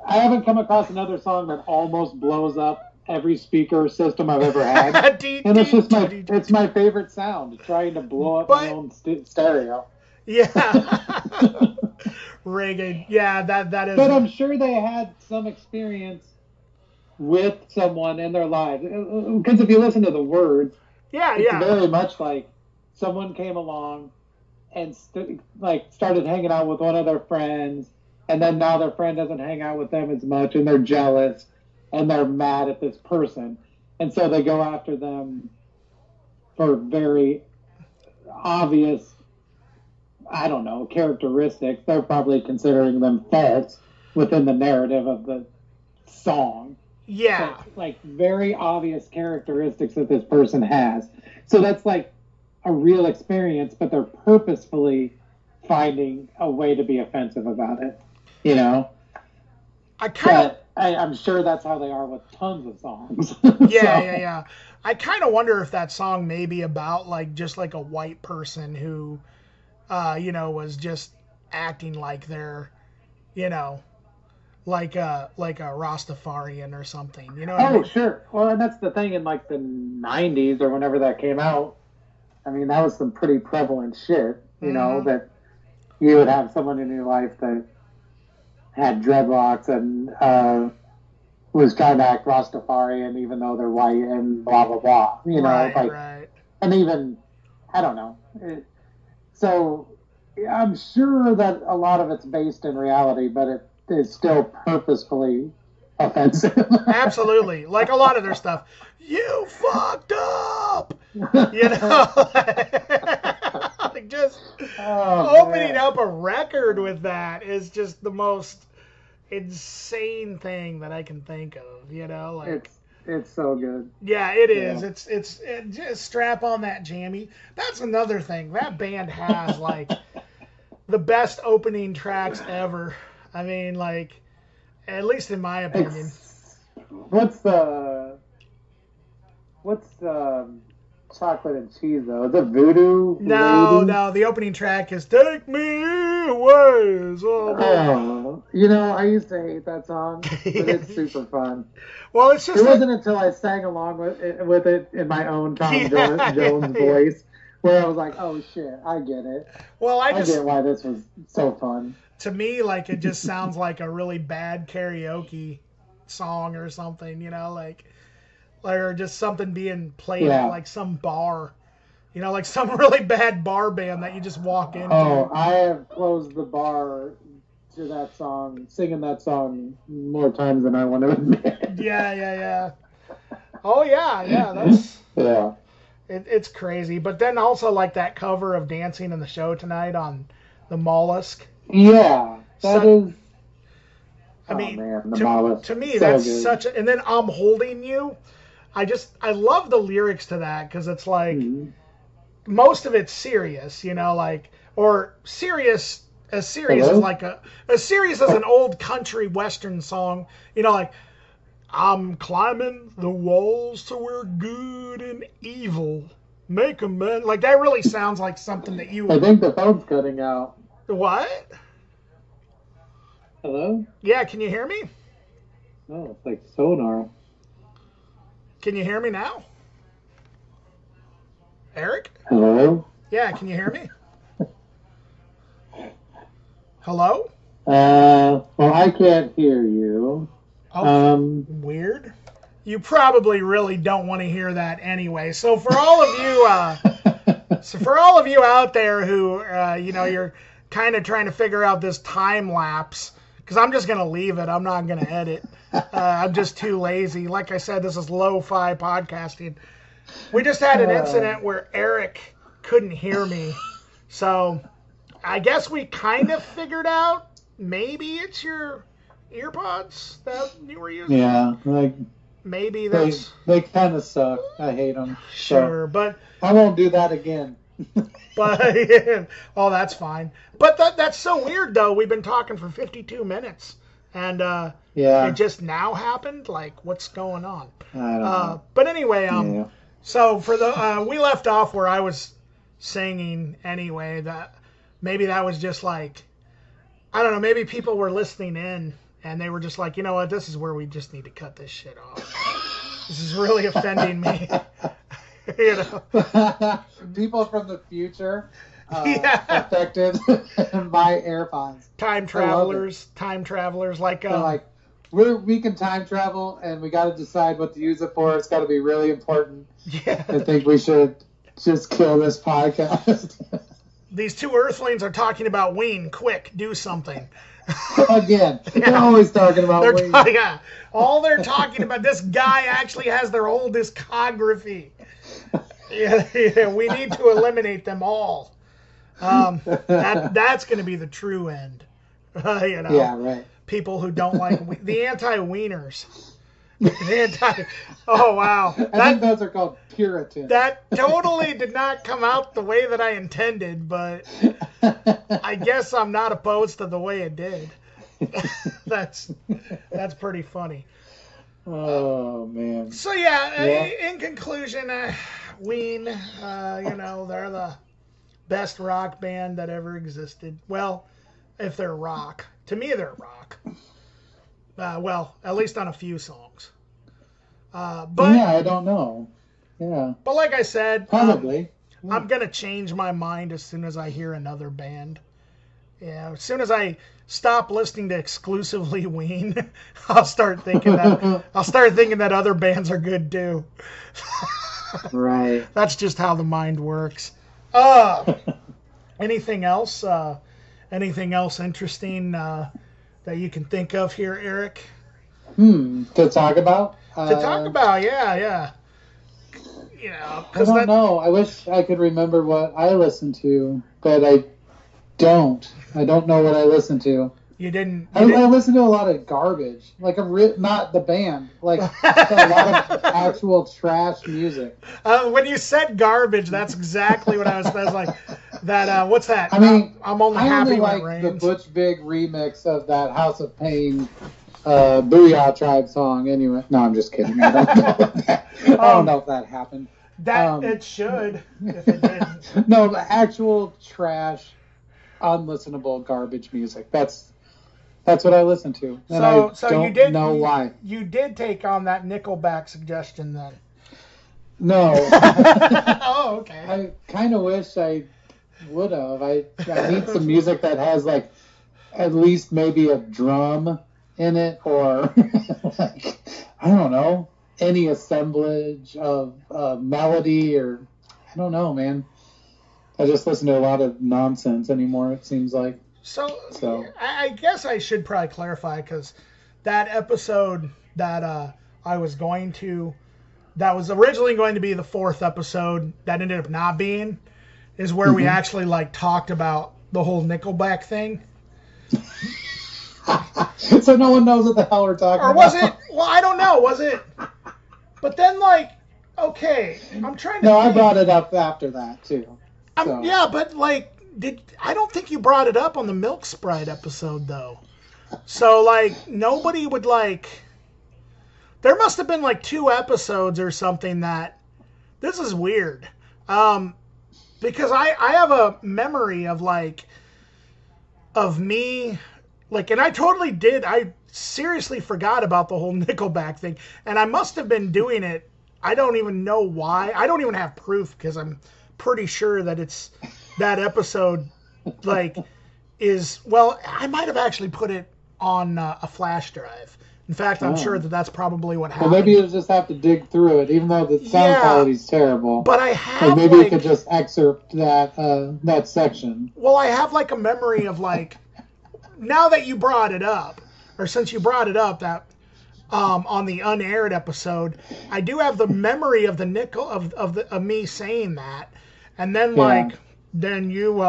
haven't come across another song that almost blows up every speaker system I've ever had. And it's just it's my favorite sound, trying to blow up my own stereo. Yeah. Reggae. Yeah, that is. But I'm sure they had some experience with someone in their lives. Because if you listen to the words, it's very much like someone came along and started hanging out with one of their friends, and then now their friend doesn't hang out with them as much, and they're jealous, and they're mad at this person. And so they go after them for very obvious, I don't know, characteristics. They're probably considering them faults within the narrative of the song. Yeah. So, like, very obvious characteristics that this person has. So that's like a real experience, but they're purposefully finding a way to be offensive about it. You know? I'm sure that's how they are with tons of songs. Yeah. I kind of wonder if that song may be about like just like a white person who, was just acting like they're, like a Rastafarian or something. You know what I mean? Sure. Well, and that's the thing in like the 90s or whenever that came out. I mean, that was some pretty prevalent shit, you know, that you would have someone in your life that had dreadlocks and was trying to act Rastafarian even though they're white and blah, blah, blah. You know, right. And even, I don't know. So I'm sure that a lot of it's based in reality, but it is still purposefully offensive. Absolutely. Like a lot of their stuff. You fucked up! You know? Like just opening up a record with that is just the most insane thing that I can think of, you know? Like it's so good. Yeah, it is. It's just strap on that jammy. That's another thing. That band has like the best opening tracks ever. I mean, like, at least in my opinion. What's chocolate and cheese, though. Is it Voodoo? No, Lady? no. The opening track is "Take Me Away." Oh, you know, I used to hate that song, but it's super fun. Well, it's just it wasn't until I sang along with it in my own Tom Jones voice where I was like, "Oh shit, I get it." Well, I get why this was so fun. To me, like it just sounds like a really bad karaoke song or something, you know, like or just something being played at like some bar. You know, like some really bad bar band that you just walk into. Oh, I have closed the bar to that song, singing that song more times than I want to admit. Yeah. Oh, yeah, that's... Yeah. It's crazy. But then also, like, that cover of Dancing in the Show Tonight on the Mollusk. Yeah, that is... I mean, man, to me, that's good. Such a... And then I'm Holding You. I love the lyrics to that, because it's like... Mm-hmm. Most of it's serious, you know, like... Or serious... As serious as like as serious as an old country western song, you know, like I'm climbing the walls to where good and evil make amends. Like that really sounds like something that you. I think the phone's cutting out. What? Hello? Yeah, can you hear me? Oh, it's like sonar. Can you hear me now, Eric? Hello? Yeah, can you hear me? Hello? Well, I can't hear you. Oh, weird. You probably really don't want to hear that anyway. So for all of you, out there who, you know, you're kind of trying to figure out this time lapse, because I'm just gonna leave it. I'm not gonna edit. I'm just too lazy. Like I said, this is lo-fi podcasting. We just had an incident where Eric couldn't hear me, so. I guess we kind of figured out maybe it's your earpods that you were using. Yeah, like maybe that's they kind of suck. I hate them. Sure, so but I won't do that again. But oh, that's fine. But that's so weird though. We've been talking for 52 minutes, and it just now happened. Like, what's going on? I don't know. But anyway, so for the we left off where I was singing anyway. That. Maybe that was just like, I don't know, maybe people were listening in and they were just like, you know what, this is where we just need to cut this shit off. This is really offending me. You know? People from the future affected by AirPods. Time travelers. Like, we can time travel and we got to decide what to use it for. It's got to be really important. Yeah. I think we should just kill this podcast. These two earthlings are talking about Ween. Quick, do something. Again, they're always talking about Ween. Yeah, all they're talking about. This guy actually has their whole discography. Yeah, we need to eliminate them all. That's going to be the true end. You know. Yeah, right. People who don't like the anti-Wieners. Oh wow! I think those are called Puritans. That totally did not come out the way that I intended, but I guess I'm not opposed to the way it did. That's pretty funny. Oh man. So in conclusion, Ween, you know, they're the best rock band that ever existed. Well, if they're rock, to me they're rock. Well, at least on a few songs. But yeah, I don't know. Yeah. But like I said, probably. I'm gonna change my mind as soon as I hear another band. Yeah, as soon as I stop listening to exclusively Ween, I'll start thinking that other bands are good too. Right. That's just how the mind works. Anything else? Anything else interesting that you can think of here, Eric? To talk about? Yeah. You know, I don't know. I wish I could remember what I listened to, but I don't. I don't know what I listened to. I listened to a lot of garbage, like not the band, like a lot of actual trash music. When you said garbage, that's exactly what I was like. That what's that? I mean, I'm only happy when it like rains. The Butch Vig remix of that House of Pain, Booyah Tribe song. Anyway, no, I'm just kidding. I don't know if that happened. That it should, if it didn't. No, the actual trash, unlistenable garbage music. That's what I listen to, and I don't know why. You did take on that Nickelback suggestion then. No. Oh, okay. I kind of wish I would have. I need some music that has like at least maybe a drum in it, or like, I don't know, any assemblage of melody, or I don't know, man. I just listen to a lot of nonsense anymore, it seems like. So. I guess I should probably clarify, because that episode that that was originally going to be the 4th episode that ended up not being, is where we actually like talked about the whole Nickelback thing. So no one knows what the hell we're talking about. Or was it? Well, I don't know. Was it? But then, like, okay, I'm trying to. No, I brought it up after that too. So. Yeah, but like, I don't think you brought it up on the Milk Sprite episode though. So like, nobody would like. There must have been like 2 episodes or something that. This is weird. Because I have a memory of like. Of me. Like, and I seriously forgot about the whole Nickelback thing. And I must have been doing it. I don't even know why. I don't even have proof, because I'm pretty sure that it's that episode, like, well, I might have actually put it on a flash drive. In fact, I'm sure that that's probably what happened. Well, maybe you'll just have to dig through it, even though the sound quality's terrible. But I have, maybe you could just excerpt that section. Well, I have like a memory of like, now that you brought it up, or since you brought it up, that on the unaired episode, I do have the memory of the of me saying that, and then like then you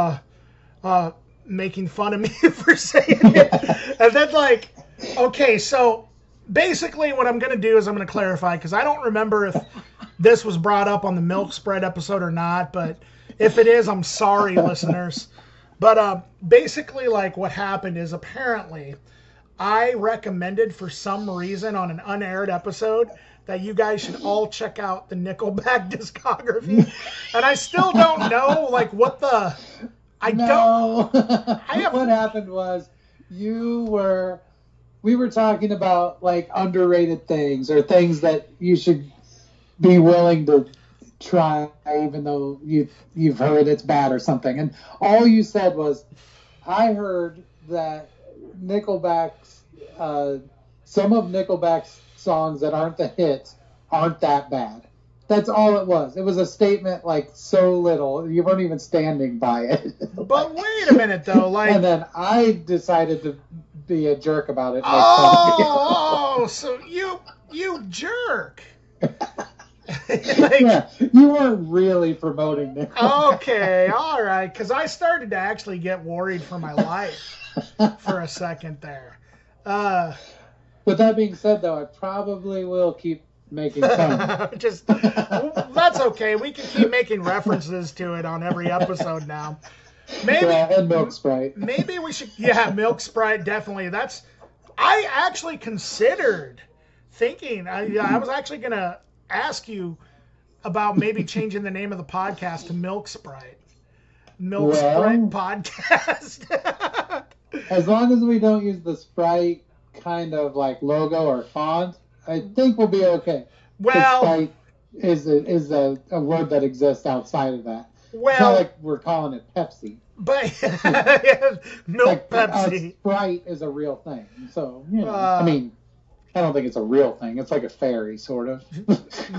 making fun of me for saying it, and then like, okay, so basically what I'm gonna do is I'm gonna clarify, because I don't remember if this was brought up on the Milk Spread episode or not, but if it is, I'm sorry, listeners. But basically, like, what happened is, apparently I recommended for some reason on an unaired episode that you guys should all check out the Nickelback discography. And I still don't know, like, what the... What happened was we were talking about, like, underrated things, or things that you should be willing to try, even though you've heard it's bad or something. And all you said was, I heard that Nickelback's some of Nickelback's songs that aren't the hits aren't that bad. That's all it was. It was a statement, like, so little. You weren't even standing by it. But wait a minute, though. Like, and then I decided to be a jerk about it. So you jerk. Like, yeah, you weren't really promoting it. Okay, all right, because I started to actually get worried for my life for a second there. With that being said, though, I probably will keep making fun. That's okay. We can keep making references to it on every episode now. Maybe and Milk Sprite. Maybe we should. Yeah, Milk Sprite, definitely. I actually considered thinking. I was actually gonna ask you about maybe changing the name of the podcast to Milk Sprite. Sprite Podcast. As long as we don't use the Sprite kind of like logo or font, I think we'll be okay. Well, Sprite is a word that exists outside of that. Well, it's not like we're calling it Pepsi. But Milk Pepsi. Sprite is a real thing. So, you know, I mean, I don't think it's a real thing. It's like a fairy, sort of.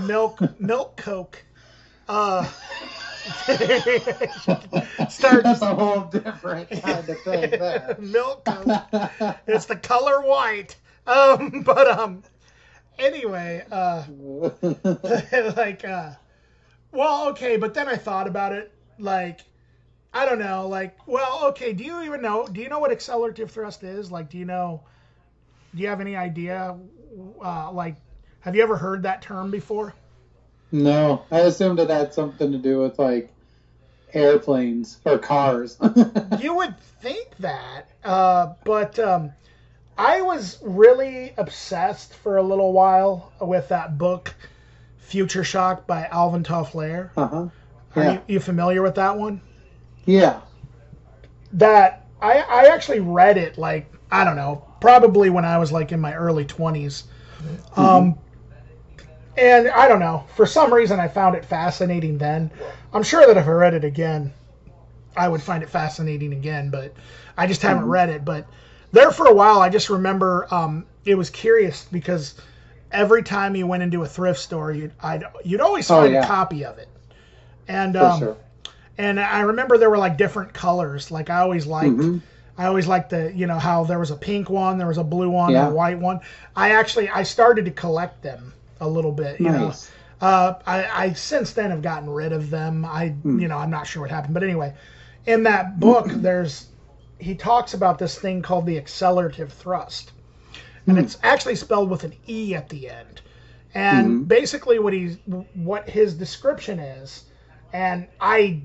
Milk Coke. That's a whole different kind of thing there. Milk Coke. It's the color white. Anyway, like, well, okay, but then I thought about it, like, I don't know, like, well, okay, do you know what accelerative thrust is? Like, do you have any idea, like, have you ever heard that term before? No, I assumed it had something to do with, like, airplanes or cars. You would think that, but I was really obsessed for a little while with that book, Future Shock by Alvin Toffler. Uh-huh. Are Yeah. you familiar with that one? Yeah. That I actually read it, like, I don't know, probably when I was like in my early 20s. And I don't know, for some reason I found it fascinating then. I'm sure that if I read it again, I would find it fascinating again, but I just haven't read it. But there for a while, I just remember it was curious because every time you went into a thrift store, you'd always find a copy of it. And For sure. and I remember there were like different colors. Like I always liked the, you know, how there was a pink one, there was a blue one, and a white one. I started to collect them a little bit, you know. I since then have gotten rid of them. You know, I'm not sure what happened, but anyway, in that book, he talks about this thing called the Accelerativ Thrust, and it's actually spelled with an E at the end. And basically, what his description is, and I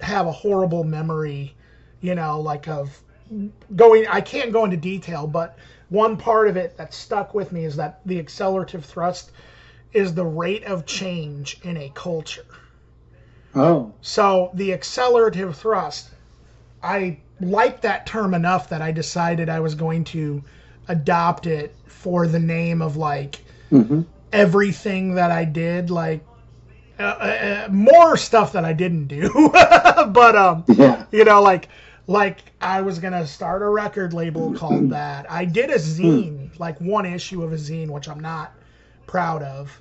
have a horrible memory, you know, like of I can't go into detail, but one part of it that stuck with me is that the Accelerativ Thrust is the rate of change in a culture. Oh. So the Accelerativ Thrust, I liked that term enough that I decided I was going to adopt it for the name of like everything that I did, like more stuff that I didn't do, but you know, like I was gonna start a record label called that. I did a zine, like one issue of a zine, which I'm not proud of.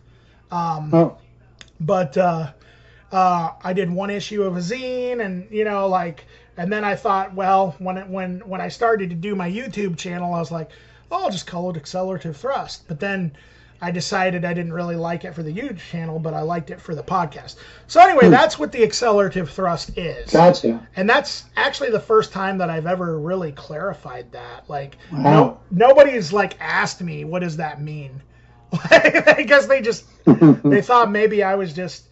But I did one issue of a zine, and you know, like, and then I thought, well, when I started to do my YouTube channel, I was like, oh, I'll just call it Accelerativ Thrust. But then I decided I didn't really like it for the YouTube channel, but I liked it for the podcast. So anyway, that's what the Accelerativ Thrust is. Gotcha. And that's actually the first time that I've ever really clarified that. Like, nobody's like asked me, what does that mean? I guess they thought maybe I was just,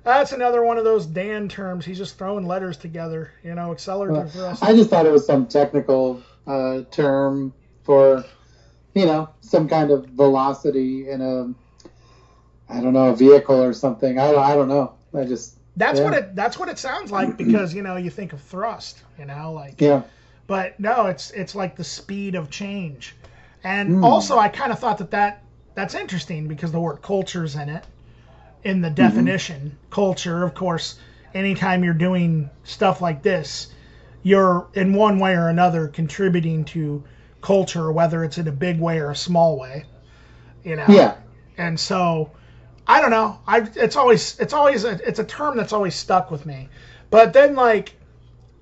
that's another one of those Dan terms. He's just throwing letters together, you know, Accelerativ Thrust. I just thought it was some technical term for, you know, some kind of velocity in a vehicle or something. I don't know. That's what it sounds like, because, you know, you think of thrust, you know, like, but no, it's like the speed of change. And also I kind of thought that's interesting because the word culture's in it, in the definition. Culture, of course, anytime you're doing stuff like this, you're in one way or another contributing to culture, whether it's in a big way or a small way, you know. Yeah. And so I don't know. It's a term that's always stuck with me. But then, like,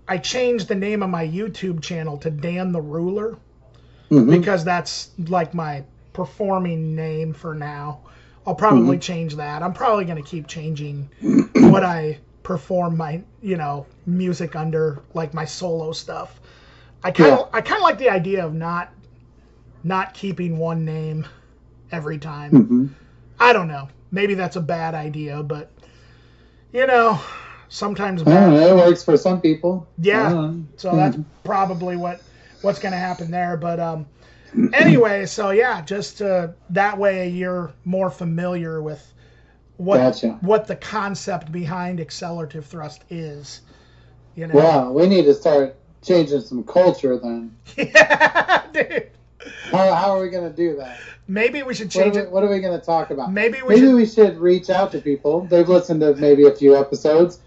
I changed the name of my YouTube channel to Dan the Ruler because that's like my performing name for now. I'll probably change that. I'm probably going to keep changing what I perform my, you know, music under, like my solo stuff. I kind of like the idea of not keeping one name every time. I don't know. Maybe that's a bad idea, but you know, sometimes it works for some people. Yeah. So that's probably what's going to happen there. But anyway, so yeah, just that way you're more familiar with what the concept behind Accelerativ Thrust is. You know. Well, we need to start changing some culture then. Yeah, dude. How are we going to do that? Maybe we should change it. What are we going to talk about? Maybe we should reach out to people. They've listened to maybe a few episodes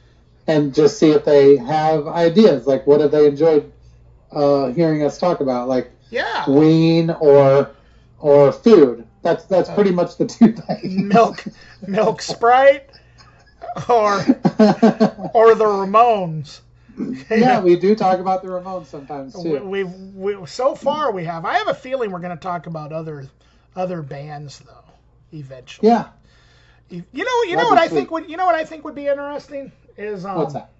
and just see if they have ideas. Like, what have they enjoyed hearing us talk about? Like, Ween or food. That's pretty much the two things. Milk Sprite or the Ramones. Yeah, we do talk about the Ramones sometimes too. We so far we have. I have a feeling we're going to talk about other bands though, eventually. Yeah. You know what I think would be interesting is what's that?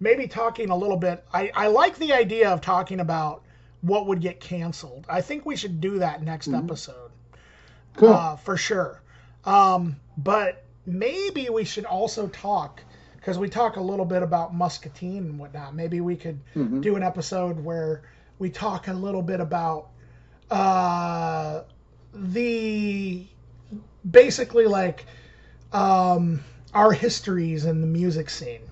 Maybe talking a little bit. I like the idea of talking about what would get canceled. I think we should do that next episode. Cool. For sure. But maybe we should also talk, because we talk a little bit about Muscatine and whatnot. Maybe we could do an episode where we talk a little bit about basically like our histories in the music scene.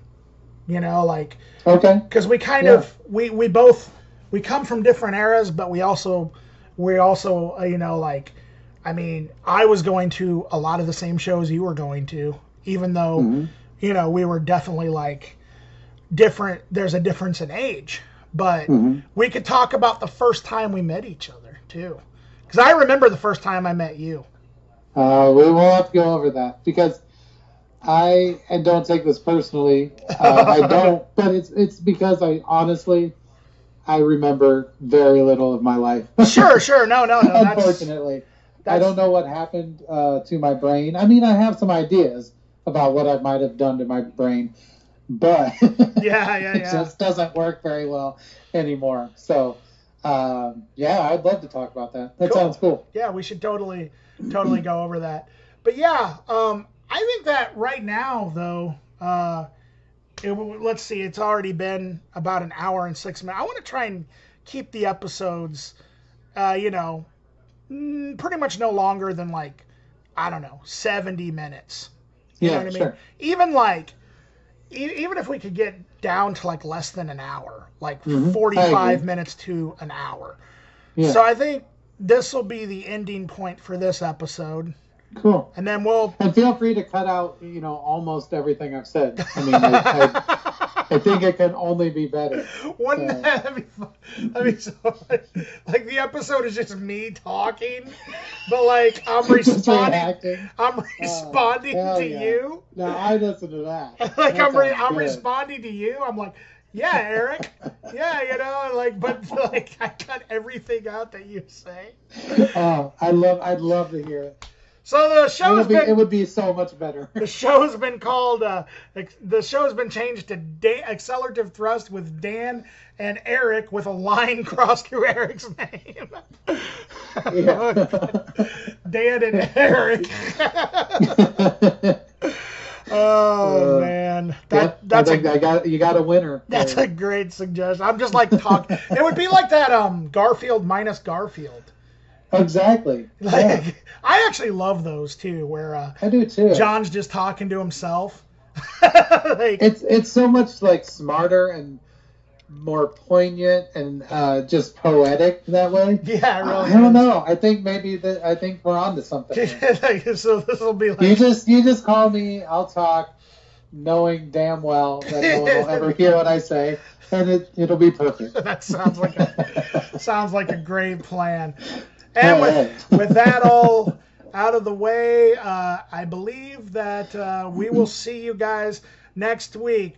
You know, like, Okay. because we kind of we both we come from different eras, but we also you know, like, I mean, I was going to a lot of the same shows you were going to, even though you know, we were definitely like different. There's a difference in age, but we could talk about the first time we met each other too, because I remember the first time I met you. We will have to go over that because and don't take this personally. I don't, but it's because I honestly remember very little of my life. Sure, no. Unfortunately, I don't know what happened to my brain. I mean, I have some ideas about what I might have done to my brain, but it just doesn't work very well anymore. So, I'd love to talk about that. That sounds cool. Yeah, we should totally go over that. But yeah, I think that right now, though, let's see, it's already been about an hour and 6 minutes. I want to try and keep the episodes, you know, pretty much no longer than, like, I don't know, 70 minutes. You know what I mean? Sure. Even if we could get down to like less than an hour, like 45 minutes to an hour. Yeah. So I think this will be the ending point for this episode. Cool. And then and feel free to cut out, you know, almost everything I've said. I mean, I think it can only be better. Wouldn't that be fun? I mean, so, like the episode is just me talking, but like I'm responding. I'm responding to you. No, I listen to that. Like I'm responding to you. I'm like, yeah, Eric. Yeah, you know, like, but like I cut everything out that you say. Oh, I'd love to hear it. So the show's it would be so much better. The show's been called, the show's been changed to Accelerativ Thrust with Dan and Erik with a line crossed through Eric's name. Yeah. Dan and Erik. Oh man, you got a winner. That's a great suggestion. I'm just like talking. It would be like that Garfield Minus Garfield. Exactly. Like, I actually love those too, where I do too. John's just talking to himself. Like, it's so much like smarter and more poignant and just poetic that way. Yeah, really. I don't know. I think we're on to something. So this will be like you just call me. I'll talk, knowing damn well that no one will ever hear what I say, and it'll be perfect. That sounds like a great plan. And with that all out of the way, I believe that we will see you guys next week.